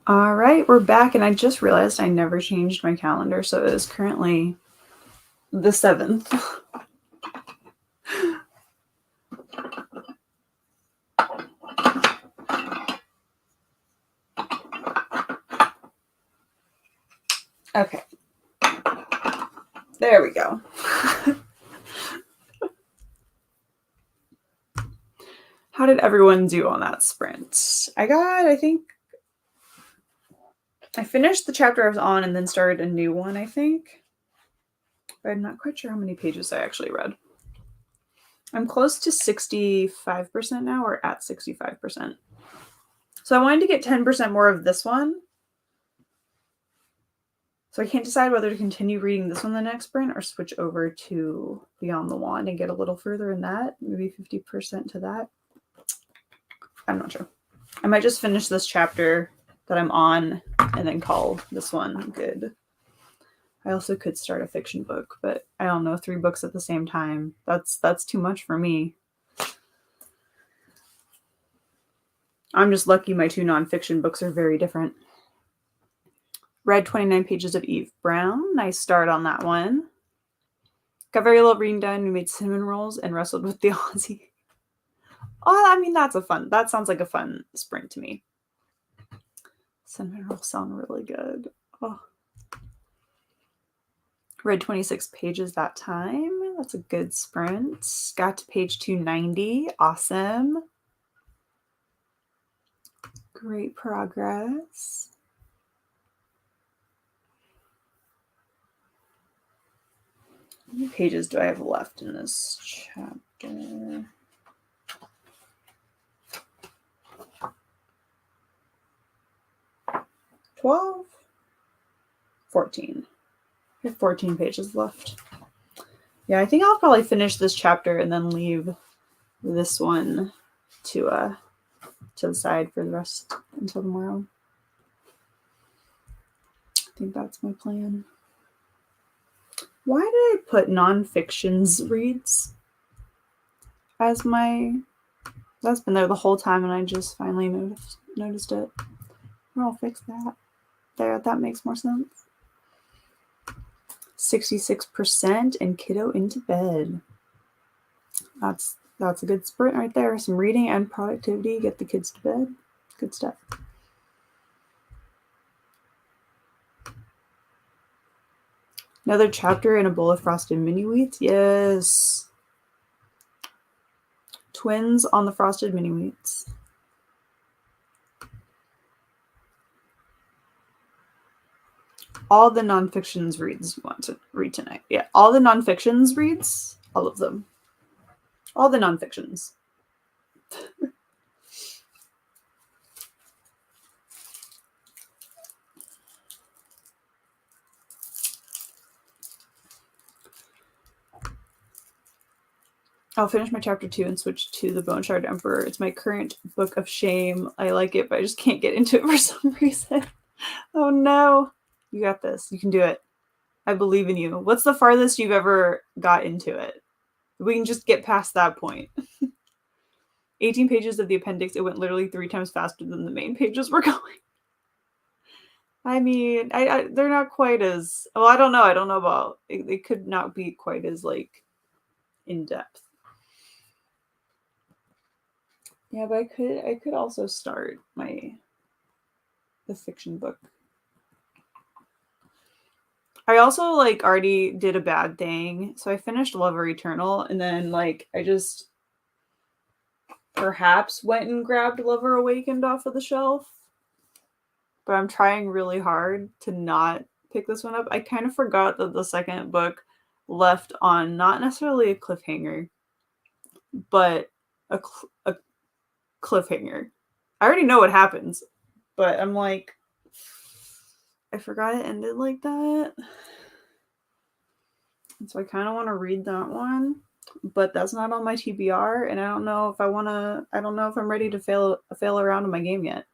All right, we're back, and I just realized I never changed my calendar, so it is currently the 7th. Okay. There we go. How did everyone do on that sprint? I think I finished the chapter I was on and then started a new one, I think. But I'm not quite sure how many pages I actually read. I'm close to 65% now, or at 65%. So I wanted to get 10% more of this one. So I can't decide whether to continue reading this one the next sprint or switch over to Beyond the Wand and get a little further in that. Maybe 50% to that. I'm not sure. I might just finish this chapter that I'm on and then call this one good. I also could start a fiction book, but I don't know, 3 books at the same time. That's too much for me. I'm just lucky my 2 nonfiction books are very different. Read 29 pages of Eve Brown. Nice start on that one. Got very little reading done. We made cinnamon rolls and wrestled with the Aussie. Oh, I mean, that sounds like a fun sprint to me. Cinnamon rolls sound really good. Oh. Read 26 pages that time. That's a good sprint. Got to page 290. Awesome. Great progress. How many pages do I have left in this chapter? 12? 14. I have 14 pages left. Yeah, I think I'll probably finish this chapter and then leave this one to the side for the rest until tomorrow. I think that's my plan. Why did I put nonfictions reads as my... That's been there the whole time and I just finally noticed it. I'll fix that. There, that makes more sense. 66% and kiddo into bed. That's a good sprint right there. Some reading and productivity. Get the kids to bed. Good stuff. Another chapter in a bowl of frosted mini wheats. Yes. Twins on the frosted mini wheats. All the nonfictions reads you want to read tonight. Yeah, all the nonfictions reads. All of them. All the nonfictions. I'll finish my chapter 2 and switch to the Bone Shard Emperor. It's my current book of shame. I like it, but I just can't get into it for some reason. Oh no. You got this. You can do it. I believe in you. What's the farthest you've ever got into it? We can just get past that point. 18 pages of the appendix. It went literally 3 times faster than the main pages were going. I mean, they're not quite as... Well, I don't know. I don't know about... They could not be quite as, like, in-depth. Yeah, but I could also start the fiction book. I also, like, already did a bad thing. So I finished Lover Eternal, and then, like, I just perhaps went and grabbed Lover Awakened off of the shelf. But I'm trying really hard to not pick this one up. I kind of forgot that the second book left on not necessarily a cliffhanger, but a cliffhanger. I already know what happens, but I'm like, I forgot it ended like that. And so I kind of want to read that one, but that's not on my TBR, and I don't know if I'm ready to fail around in my game yet.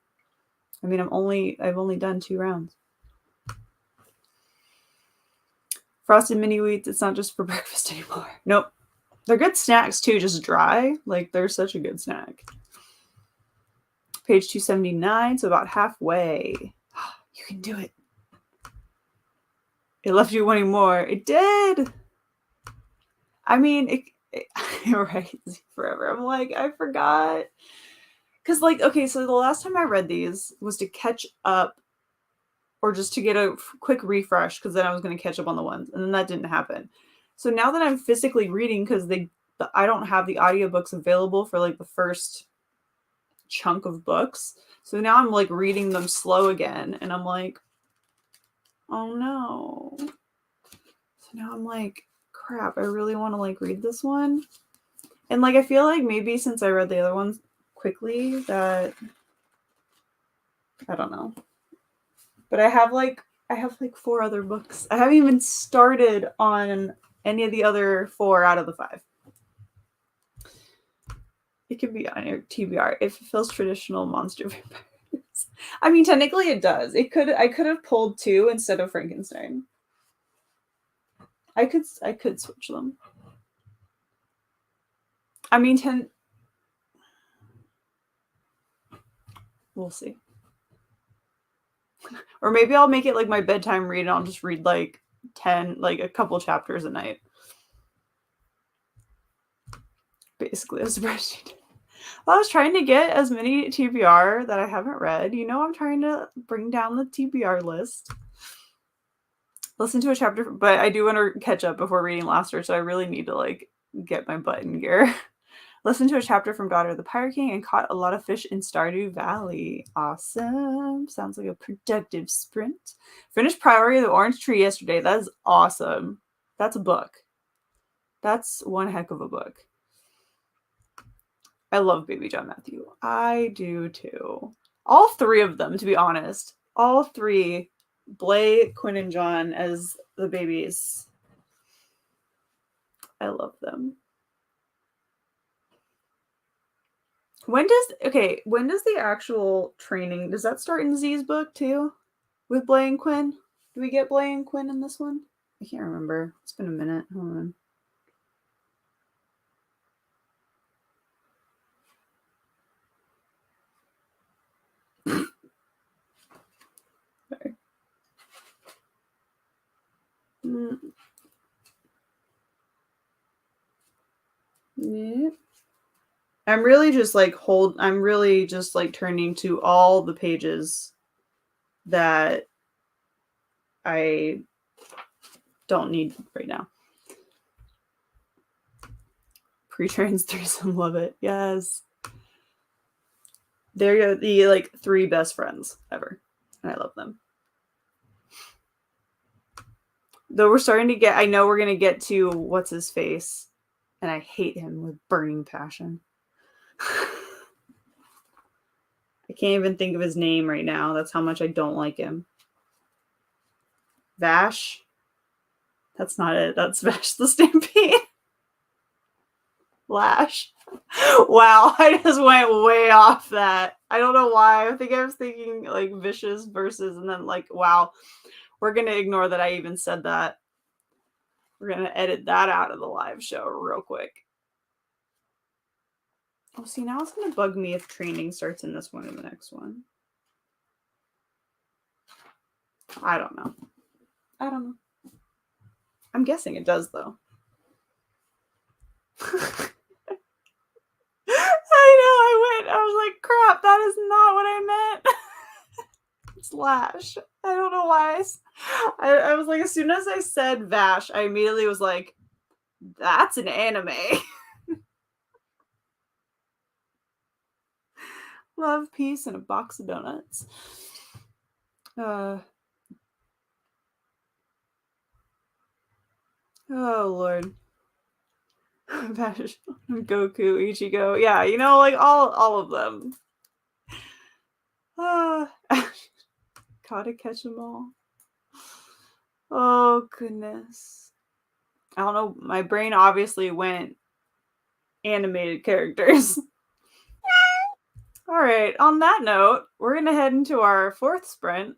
I mean, I've only done 2 rounds. Frosted mini wheats, it's not just for breakfast anymore. Nope. They're good snacks too, just dry. Like, they're such a good snack. Page 279, so about halfway. You can do it. It left you wanting more. It did. I mean, it writes forever. I'm like, I forgot. Because, like, okay, so the last time I read these was to catch up or just to get a quick refresh, because then I was going to catch up on the ones, and then that didn't happen. So now that I'm physically reading, because I don't have the audiobooks available for like the first chunk of books, so now I'm like reading them slow again, and I'm like, oh no. So now I'm like, crap, I really want to like read this one. And like I feel like maybe since I read the other ones quickly that I don't know. But I have like 4 other books. I haven't even started on any of the other 4 out of the 5. It could be on your TBR if it feels traditional monster vampires. I mean, technically it does. I could have pulled 2 instead of Frankenstein. I could switch them. I mean, we'll see. Or maybe I'll make it like my bedtime read and I'll just read like 10, like a couple chapters a night. Basically, a spreadsheet. Well, I was trying to get as many TBR that I haven't read. You know, I'm trying to bring down the TBR list. Listen to a chapter, but I do want to catch up before reading Laster, so I really need to like get my butt in gear. Listen to a chapter from Daughter of the Pirate King and caught a lot of fish in Stardew Valley. Awesome. Sounds like a productive sprint. Finished Priory of the Orange Tree yesterday. That is awesome. That's a book. That's one heck of a book. I love Baby John Matthew. I do too. All 3 of them, to be honest. All 3. Blake, Quinn, and John as the babies. I love them. When does the actual training, does that start in Z's book too? With Blake and Quinn? Do we get Blake and Quinn in this one? I can't remember. It's been a minute. Hold on. Sorry. Yeah. I'm really just like turning to all the pages that I don't need right now. Pre-trans threesome, love it. Yes. They're the like 3 best friends ever. And I love them. Though we're starting to get, I know we're going to get to what's his face. And I hate him with burning passion. I can't even think of his name right now. That's how much I don't like him. Vash? That's not it. That's Vash the Stampede. Lash. Wow, I just went way off that. I don't know why. I think I was thinking like vicious versus, and then like, wow, we're going to ignore that I even said that. We're going to edit that out of the live show real quick. Oh, see, now it's going to bug me if training starts in this one or the next one. I don't know. I'm guessing it does, though. I was like, crap, that is not what I meant. Slash. I don't know why. I was like, as soon as I said Vash, I immediately was like, that's an anime. Love, peace, and a box of donuts. Oh, Lord. Vash, Goku, Ichigo. Yeah, you know, like all of them. Gotta catch them all. Oh, goodness. I don't know. My brain obviously went animated characters. All right. On that note, we're going to head into our 4th sprint.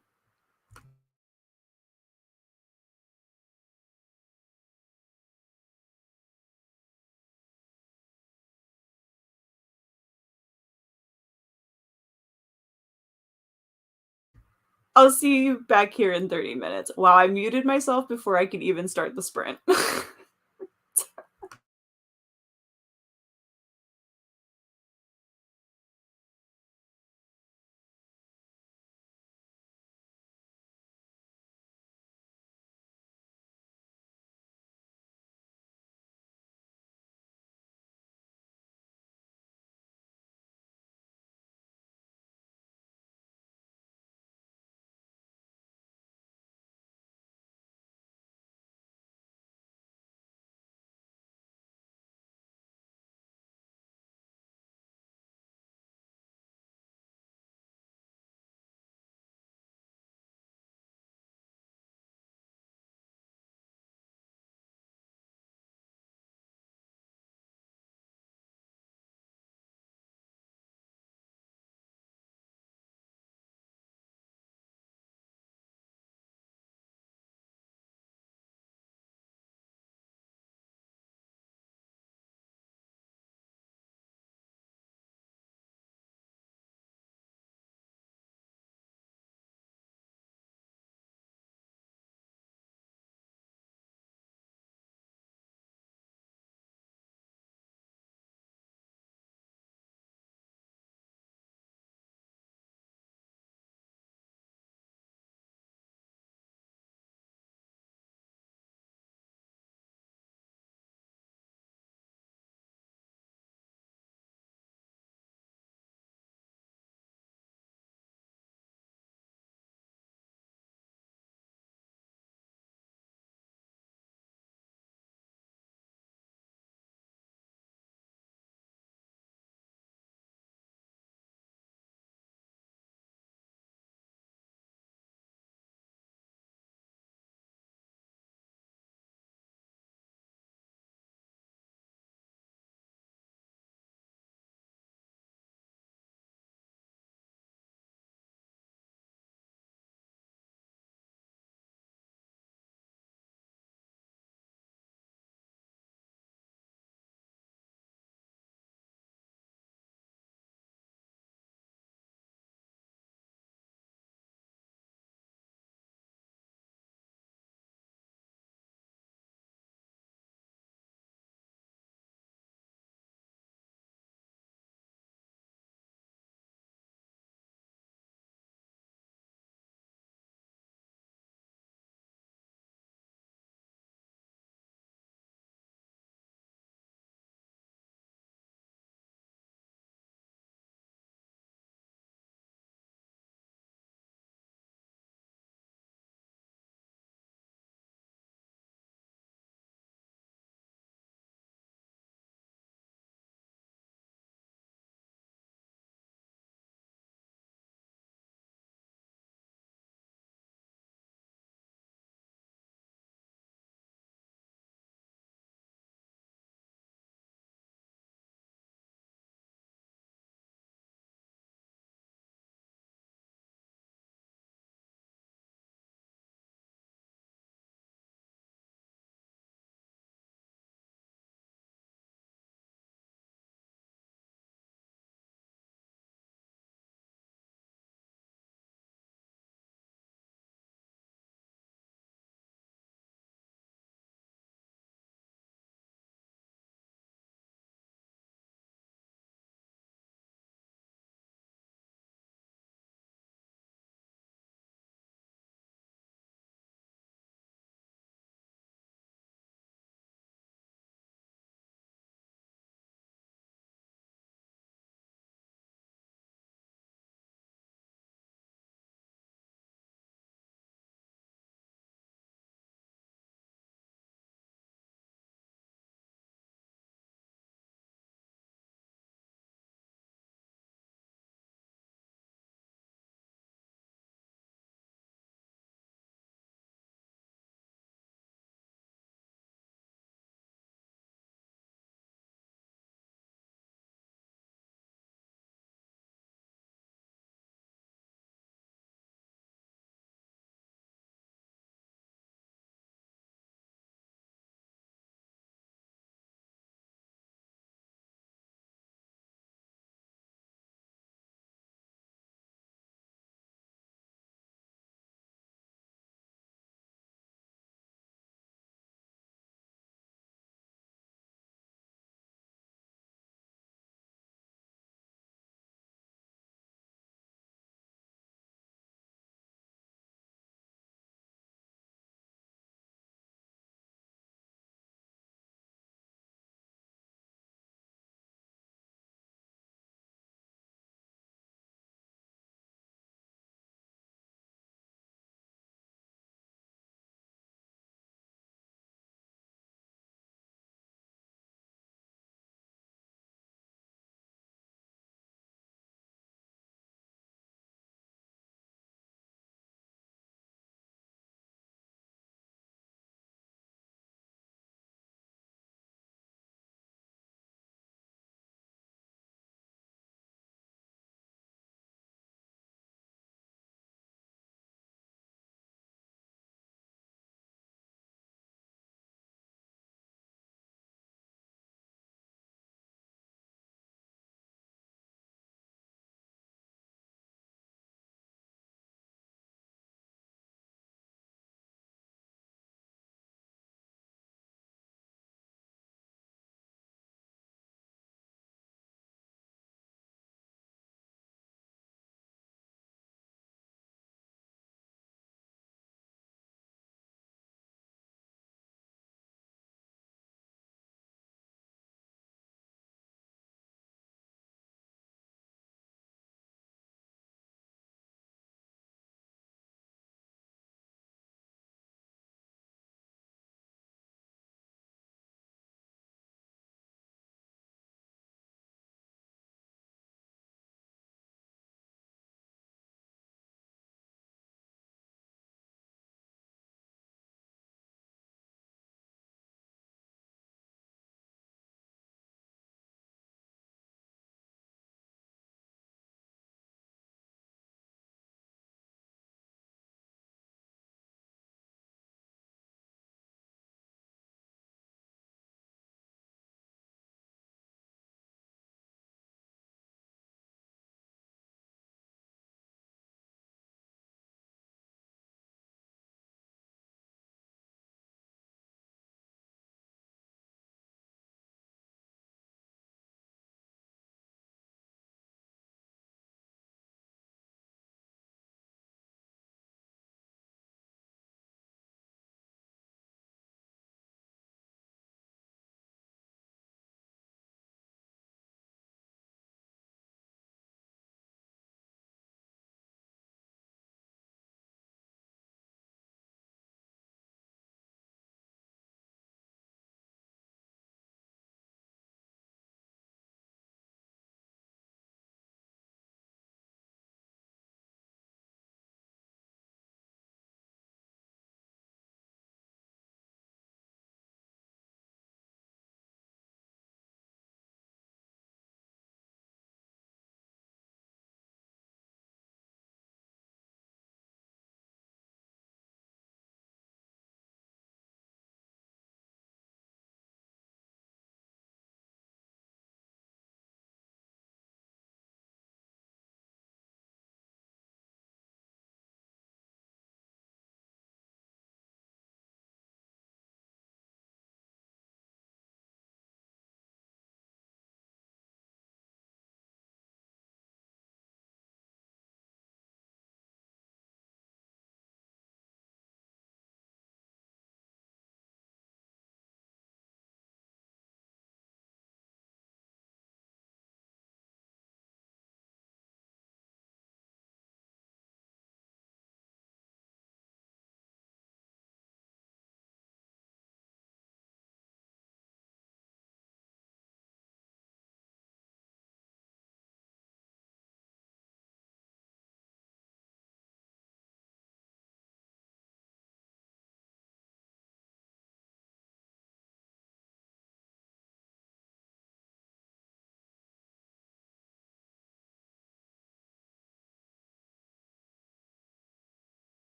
I'll see you back here in 30 minutes. Wow, I muted myself before I could even start the sprint.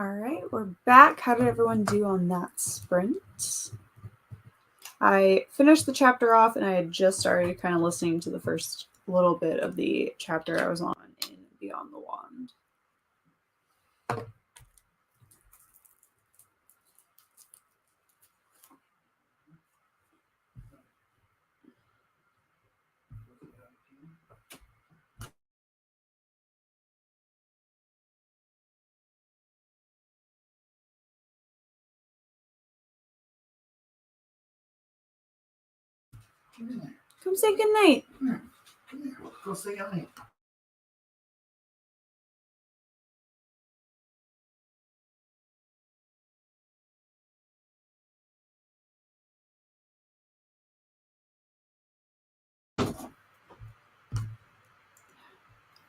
All right, we're back. How did everyone do on that sprint? I finished the chapter off and I had just started kind of listening to the first little bit of the chapter I was on in Beyond the Wand. Come say goodnight. Go say goodnight.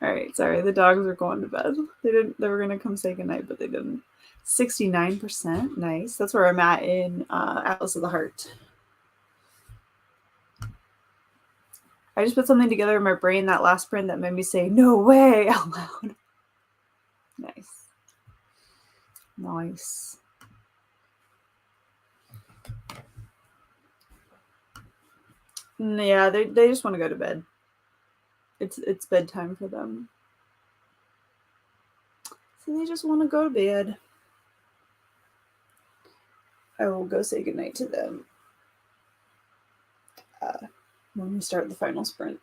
All right, sorry, the dogs are going to bed. They were gonna come say goodnight, but they didn't. 69%, nice. That's where I'm at in Atlas of the Heart. I just put something together in my brain that last print that made me say "no way" out loud. Nice. Nice. Yeah, they just want to go to bed. It's bedtime for them. So they just want to go to bed. I will go say goodnight to them when we start the final sprint.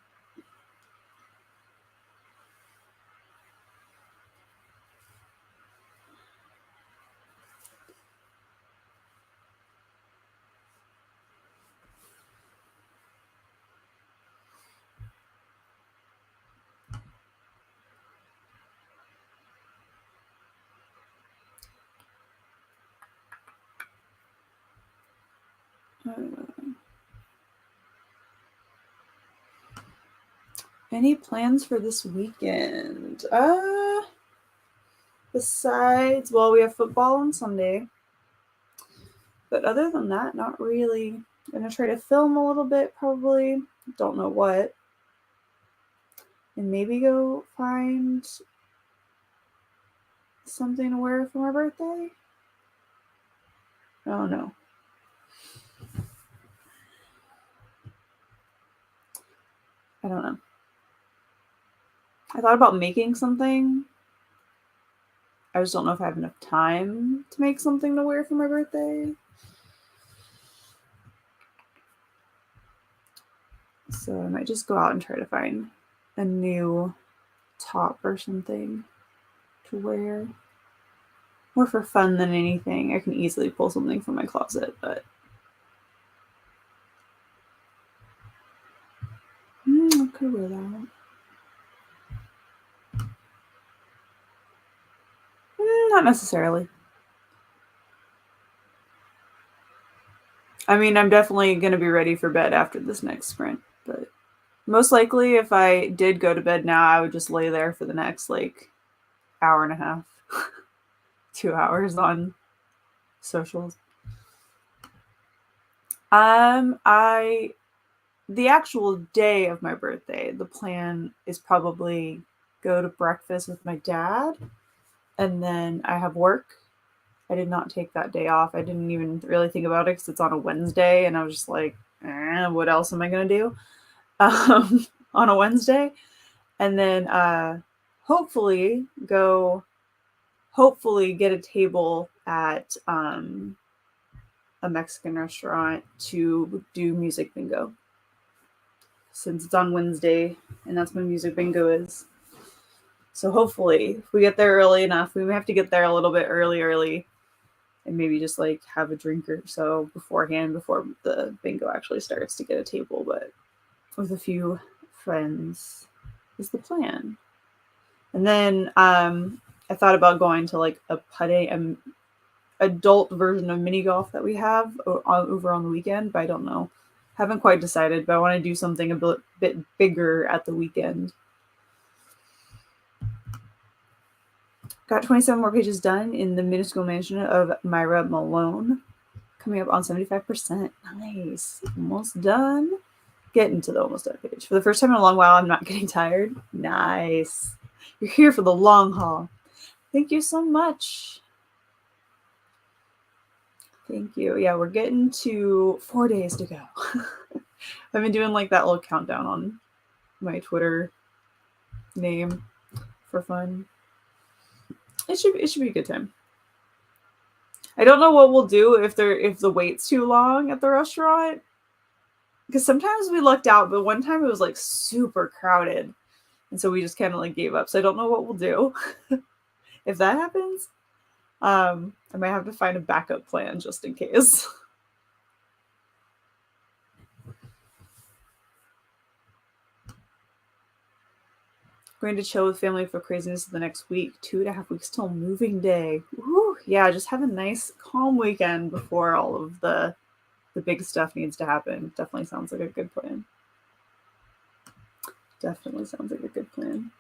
Any plans for this weekend? Besides, well, we have football on Sunday. But other than that, not really. I'm gonna try to film a little bit, probably. Don't know what. And maybe go find something to wear for my birthday. I don't know. I don't know. I thought about making something. I just don't know if I have enough time to make something to wear for my birthday. So I might just go out and try to find a new top or something to wear. More for fun than anything. I can easily pull something from my closet, but I could wear that. Not necessarily. I mean, I'm definitely going to be ready for bed after this next sprint, but most likely if I did go to bed now, I would just lay there for the next hour and a half, 2 hours on socials. The actual day of my birthday, the plan is probably go to breakfast with my dad, and then I have work. I did not take that day off. I didn't even really think about it because it's on a Wednesday, and I was just like, what else am I going to do on a Wednesday? And then hopefully get a table at a Mexican restaurant to do music bingo, since it's on Wednesday and that's when music bingo is. So hopefully if we get there early enough, we may have to get there a little bit early and maybe just have a drink or so beforehand before the bingo actually starts to get a table, but with a few friends is the plan. And then I thought about going to a putting adult version of mini golf that we have over on the weekend, but I don't know. Haven't quite decided, but I want to do something a bit bigger at the weekend. Got 27 more pages done in The Minuscule Mansion of Myra Malone. Coming up on 75%. Nice. Almost done. Getting to the almost done page. For the first time in a long while, I'm not getting tired. Nice. You're here for the long haul. Thank you so much. Thank you. Yeah, we're getting to 4 days to go. I've been doing like that little countdown on my Twitter name for fun. It should be a good time. I don't know what we'll do if the wait's too long at the restaurant. Because sometimes we lucked out, but one time it was like super crowded. And so we just kind of like gave up. So I don't know what we'll do if that happens. I might have to find a backup plan just in case. Going to chill with family for craziness the next week. 2.5 weeks till moving day. Woo, yeah, just have a nice calm weekend before all of the big stuff needs to happen. Definitely sounds like a good plan. Definitely sounds like a good plan.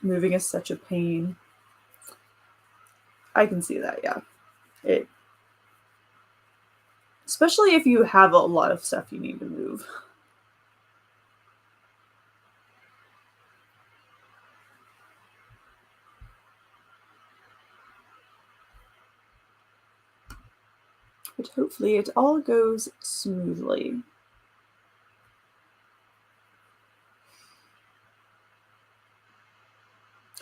Moving is such a pain. I can see that, yeah. Especially if you have a lot of stuff you need to move. But hopefully it all goes smoothly.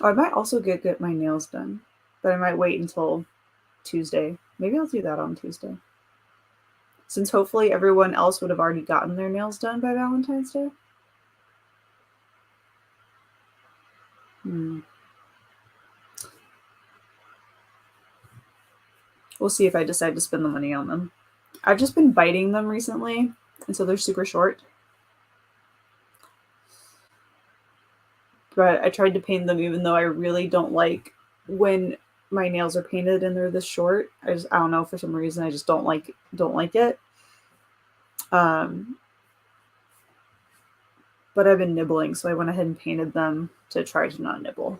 Oh, I might also get my nails done, but I might wait until Tuesday. Maybe I'll do that on Tuesday. Since hopefully everyone else would have already gotten their nails done by Valentine's Day. We'll see if I decide to spend the money on them. I've just been biting them recently, and so they're super short. But I tried to paint them even though I really don't like when my nails are painted and they're this short. I don't know, for some reason I just don't like it. But I've been nibbling, so I went ahead and painted them to try to not nibble.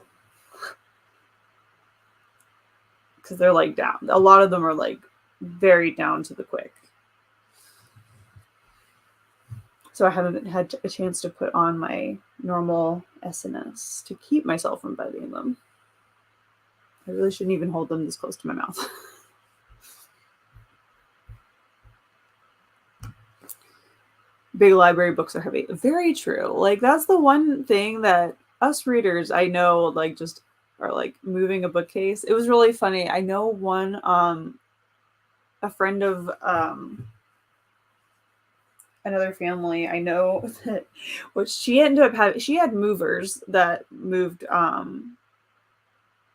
Because they're like down. A lot of them are like very down to the quick. So I haven't had a chance to put on my normal SNS to keep myself from biting them. I really shouldn't even hold them this close to my mouth. Big library books are heavy. Very true. Like that's the one thing that us readers I know like just are like moving a bookcase. It was really funny. I know one a friend of another family I know that what she ended up having, she had movers that moved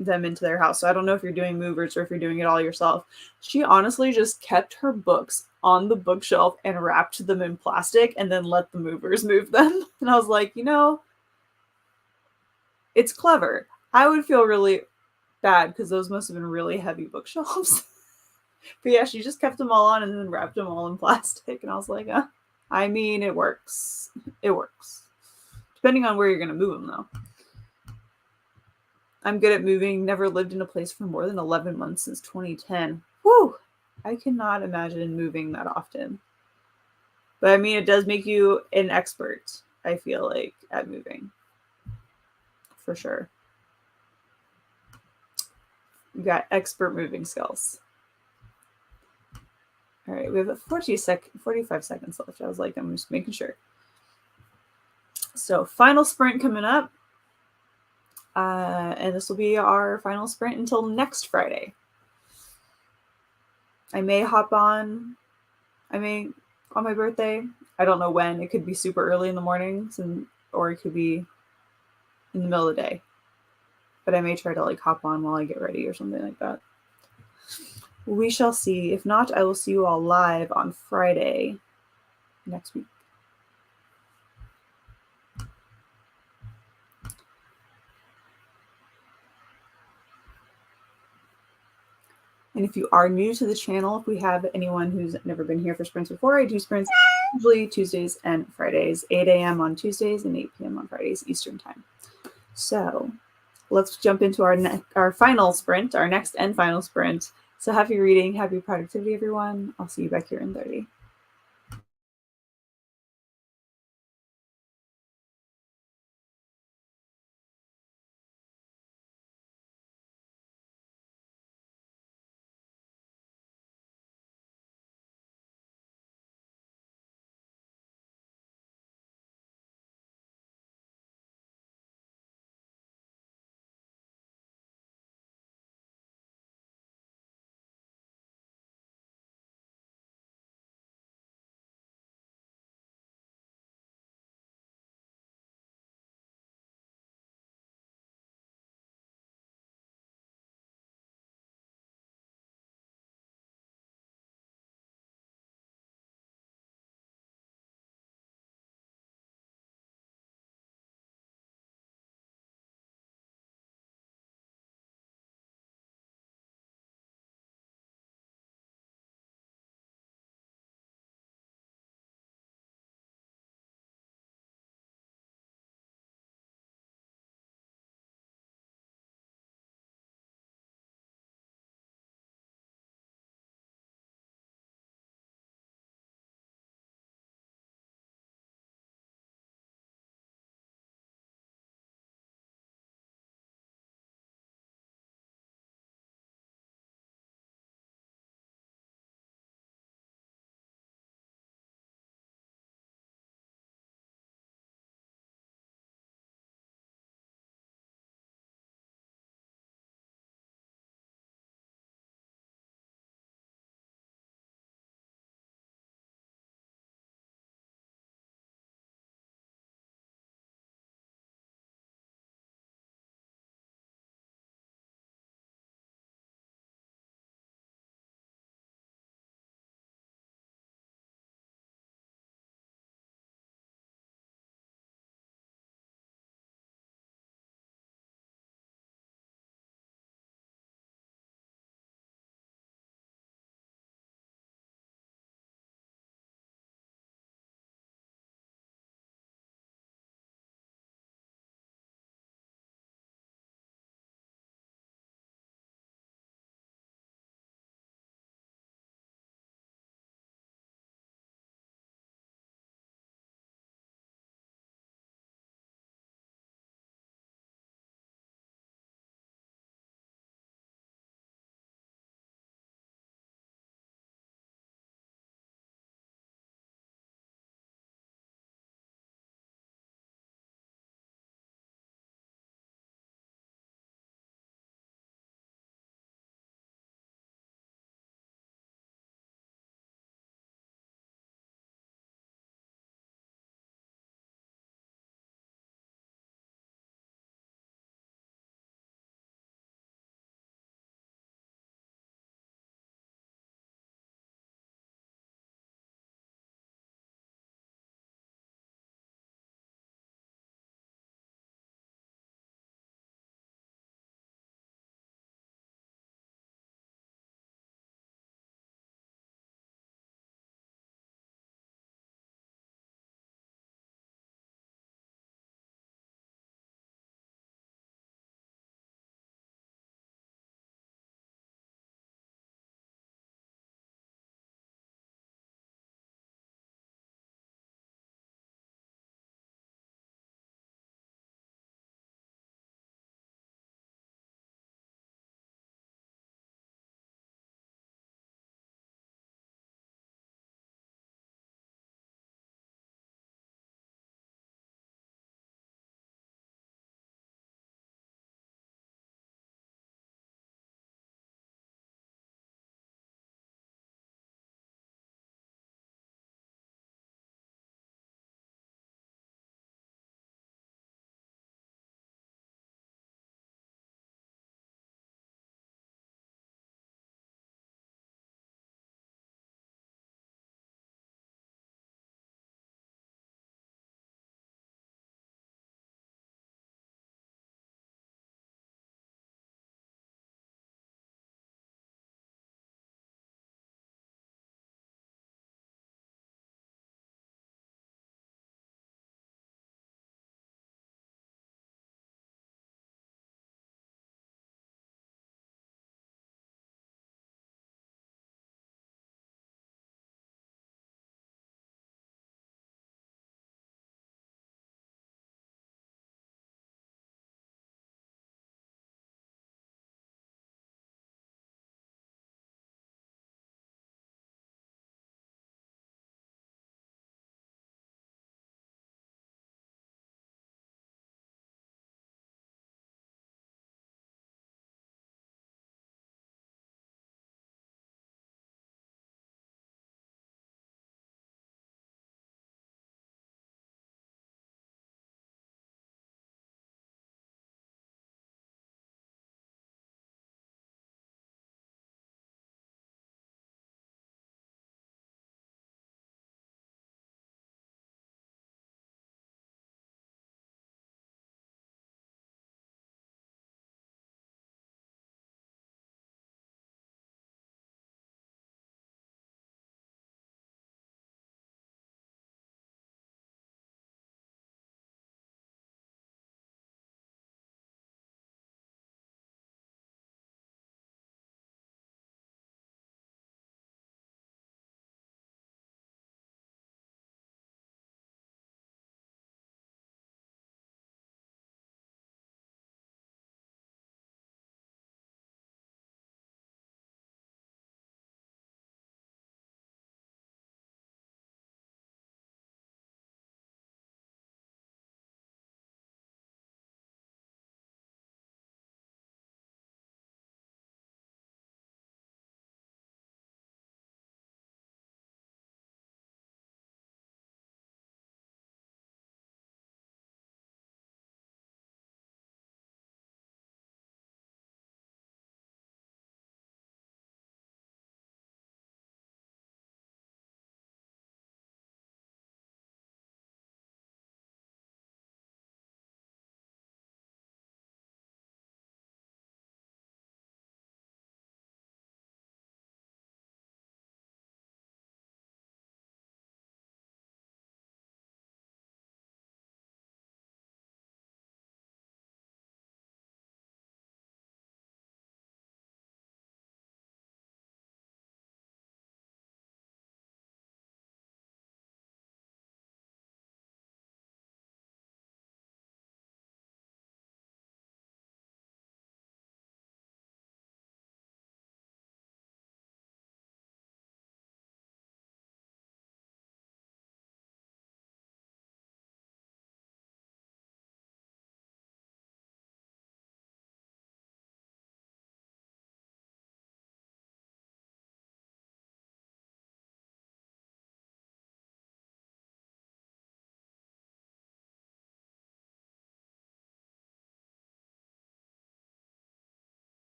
them into their house. So I don't know if you're doing movers or if you're doing it all yourself. She honestly just kept her books on the bookshelf and wrapped them in plastic and then let the movers move them. And I was like, it's clever. I would feel really bad because those must have been really heavy bookshelves. But yeah, she just kept them all on and then wrapped them all in plastic. And I was like, I mean, it works. It works. Depending on where you're going to move them, though. I'm good at moving. Never lived in a place for more than 11 months since 2010. Whew! I cannot imagine moving that often. But I mean, it does make you an expert, I feel like, at moving. For sure. You got expert moving skills. All right, we have 45 seconds left. I was like, I'm just making sure. So final sprint coming up. And this will be our final sprint until next Friday. I may hop on. On my birthday. I don't know when. It could be super early in the mornings, or it could be in the middle of the day. But I may try to like hop on while I get ready or something like that. We shall see. If not, I will see you all live on Friday next week. And if you are new to the channel, if we have anyone who's never been here for sprints before, I do sprints usually Tuesdays and Fridays, 8 a.m. on Tuesdays and 8 p.m. on Fridays Eastern time. So let's jump into our final sprint, our next and final sprint. So happy reading, happy productivity, everyone. I'll see you back here in 30.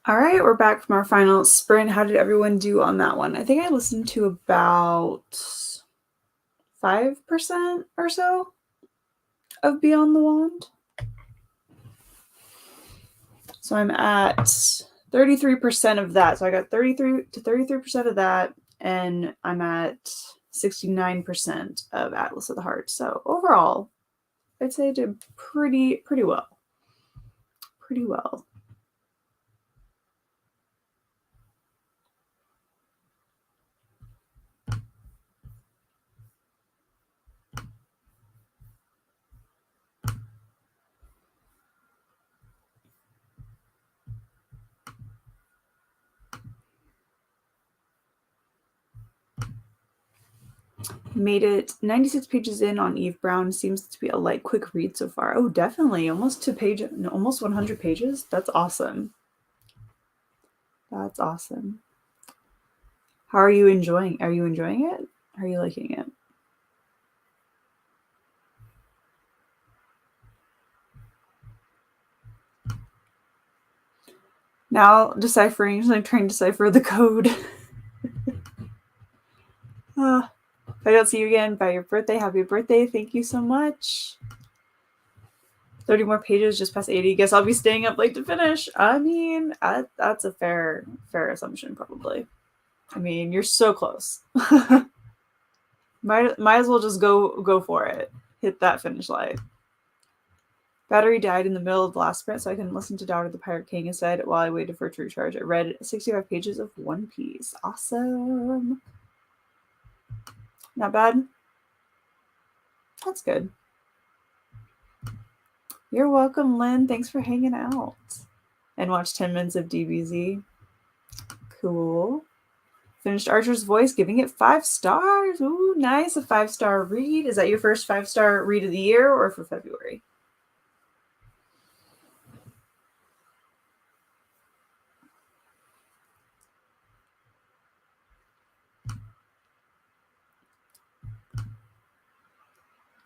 All right, we're back from our final sprint. How did everyone do on that one? I think I listened to about 5% or so of Beyond the Wand. So I'm at 33% of that. So I got 33% of that, and I'm at 69% of Atlas of the Heart. So overall, I'd say I did pretty well. Pretty well. Made it 96 pages in on Eve Brown. Seems to be a light, quick read so far. Oh, definitely. Almost 100 pages. That's awesome. That's awesome. How are you enjoying? Are you enjoying it? Are you liking it? Now deciphering, like trying to decipher the code. If I don't see you again by your birthday, happy birthday. Thank you so much. 30 more pages, just past 80. Guess I'll be staying up late to finish. I mean, that's a fair assumption, probably. I mean, you're so close. might as well just go for it. Hit that finish line. Battery died in the middle of the last sprint, so I can listen to Daughter of the Pirate King instead while I waited for it to recharge. I read 65 pages of One Piece. Awesome. Not bad. That's good. You're welcome, Lynn. Thanks for hanging out. And watch 10 minutes of DBZ. Cool. Finished Archer's Voice, giving it 5 stars. Ooh, nice. A 5-star read. Is that your first 5-star read of the year or for February?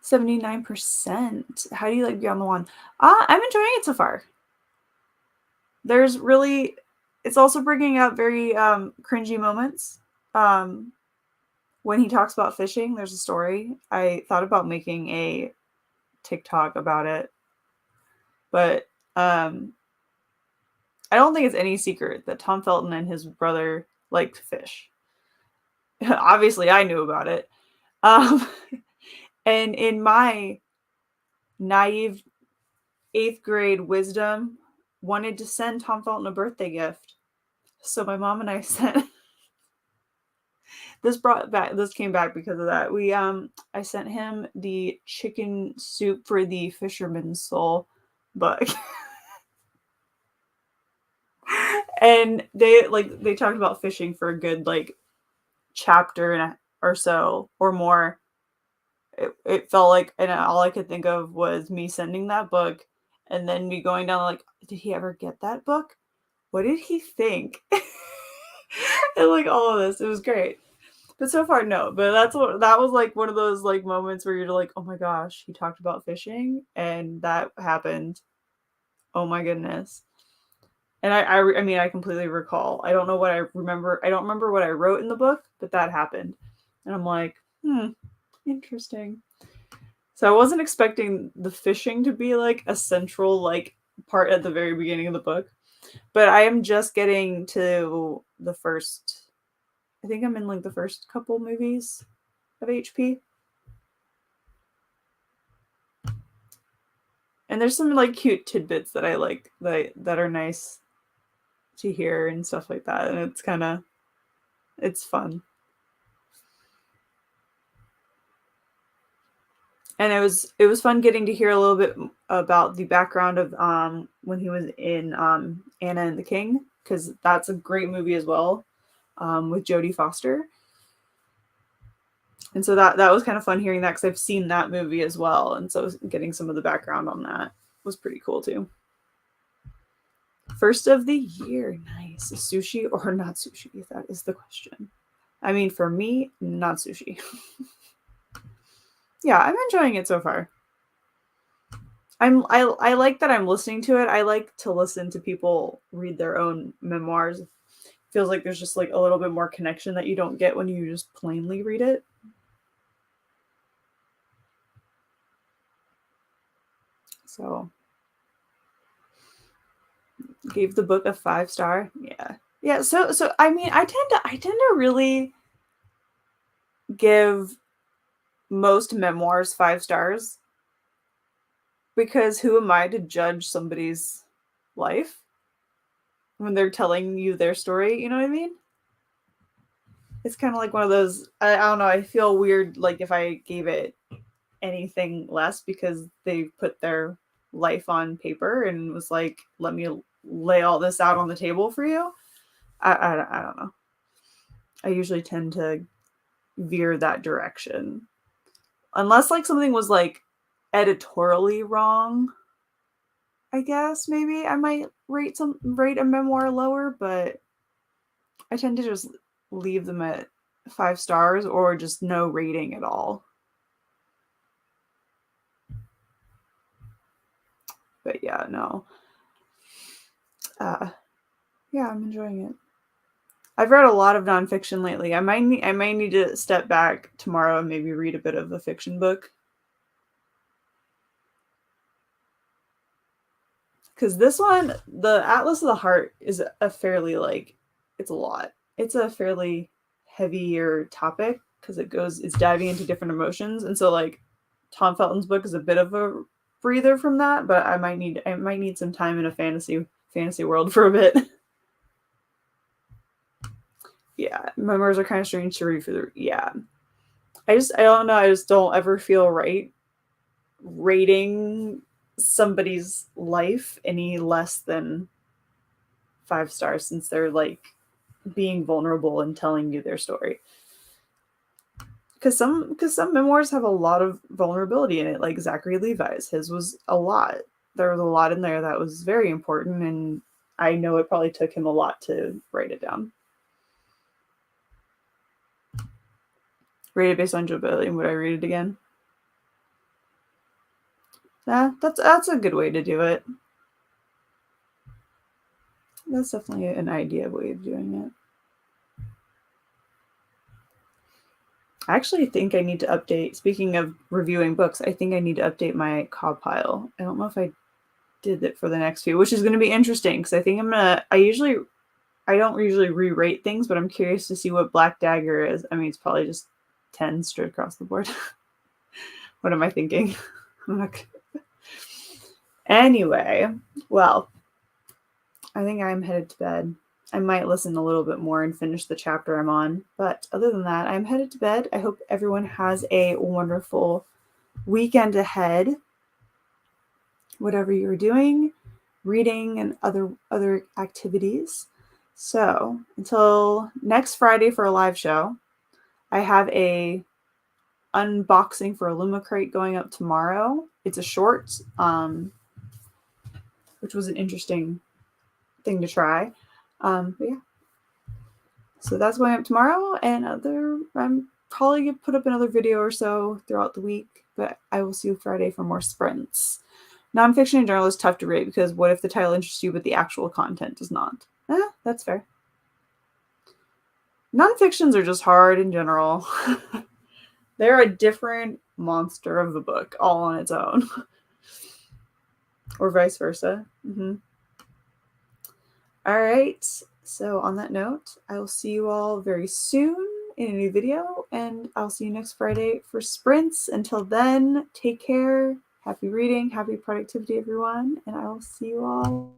%. How do you like Beyond the Wand? I'm enjoying it so far. There's really, it's also bringing out very cringy moments. When he talks about fishing, there's a story. I thought about making a TikTok about it, but I don't think it's any secret that Tom Felton and his brother like to fish. Obviously, I knew about it. And in my naive 8th grade wisdom, wanted to send Tom Felton a birthday gift. So my mom and I sent this came back because of that. I sent him the Chicken Soup for the Fisherman's Soul book. And they talked about fishing for a good chapter or so or more. It felt like, and all I could think of was me sending that book and then me going down did he ever get that book? What did he think? And all of this, it was great. But so far, no. But that was one of those moments where you're like, oh my gosh, he talked about fishing, and that happened. Oh my goodness. And I mean, I completely recall. I don't know what I remember. I don't remember what I wrote in the book, but that happened. And I'm like, interesting. So I wasn't expecting the fishing to be a central part at the very beginning of the book. But I am just getting to the first, I think I'm in the first couple movies of HP. And there's some cute tidbits that I like that are nice to hear and stuff like that. And it's fun. And it was fun getting to hear a little bit about the background of when he was in Anna and the King, because that's a great movie as well, with Jodie Foster. And so that was kind of fun hearing that, because I've seen that movie as well. And so getting some of the background on that was pretty cool too. First of the year. Nice. Sushi or not sushi? That is the question. I mean, for me, not sushi. Yeah, I'm enjoying it so far. I like that I'm listening to it. I like to listen to people read their own memoirs. Feels like there's just like a little bit more connection that you don't get when you just plainly read it. So gave the book a 5-star. Yeah. So I mean, I tend to really give most memoirs 5 stars, because who am I to judge somebody's life when they're telling you their story? You know what I mean? It's kind of like one of those. I don't know. I feel weird like if I gave it anything less because they put their life on paper and was like, "Let me lay all this out on the table for you." I don't know. I usually tend to veer that direction, unless like something was like editorially wrong. I guess maybe I might rate a memoir lower, but I tend to just leave them at 5 stars or just no rating at all. But yeah, no. Yeah, I'm enjoying it. I've read a lot of nonfiction lately. I might need to step back tomorrow and maybe read a bit of a fiction book. Because this one, the Atlas of the Heart, is a fairly it's a lot. It's a fairly heavier topic because it's diving into different emotions, and so like Tom Felton's book is a bit of a breather from that, but I might need some time in a fantasy world for a bit. Yeah, memoirs are kind of strange to read for the I don't know. I just don't ever feel right rating somebody's life any less than 5 stars, since they're like being vulnerable and telling you their story. Because some memoirs have a lot of vulnerability in it, like Zachary Levi's. His was a lot. There was a lot in there that was very important, and I know it probably took him a lot to write it down. Rated based on enjoyability. Would I read it again? Yeah, that's a good way to do it. That's definitely an idea way of doing it. I actually think I need to update. Speaking of reviewing books, I think I need to update my cob pile. I don't know if I did it for the next few, which is going to be interesting because I think I'm gonna. I don't usually re-rate things, but I'm curious to see what Black Dagger is. I mean, it's probably just 10 straight across the board. What am I thinking? Anyway, well, I think I'm headed to bed. I might listen a little bit more and finish the chapter I'm on. But other than that, I'm headed to bed. I hope everyone has a wonderful weekend ahead. Whatever you're doing, reading and other activities. So until next Friday for a live show, I have a unboxing for Illumicrate going up tomorrow. It's a short, which was an interesting thing to try. But yeah. So that's going up tomorrow, and I'm probably gonna put up another video or so throughout the week, but I will see you Friday for more sprints. Nonfiction in general is tough to rate because what if the title interests you but the actual content does not? That's fair. Nonfictions are just hard in general. They're a different monster of the book, all on its own. Or vice versa. Mm-hmm. All right. So on that note, I will see you all very soon in a new video, and I'll see you next Friday for sprints. Until then, take care. Happy reading. Happy productivity, everyone. And I will see you all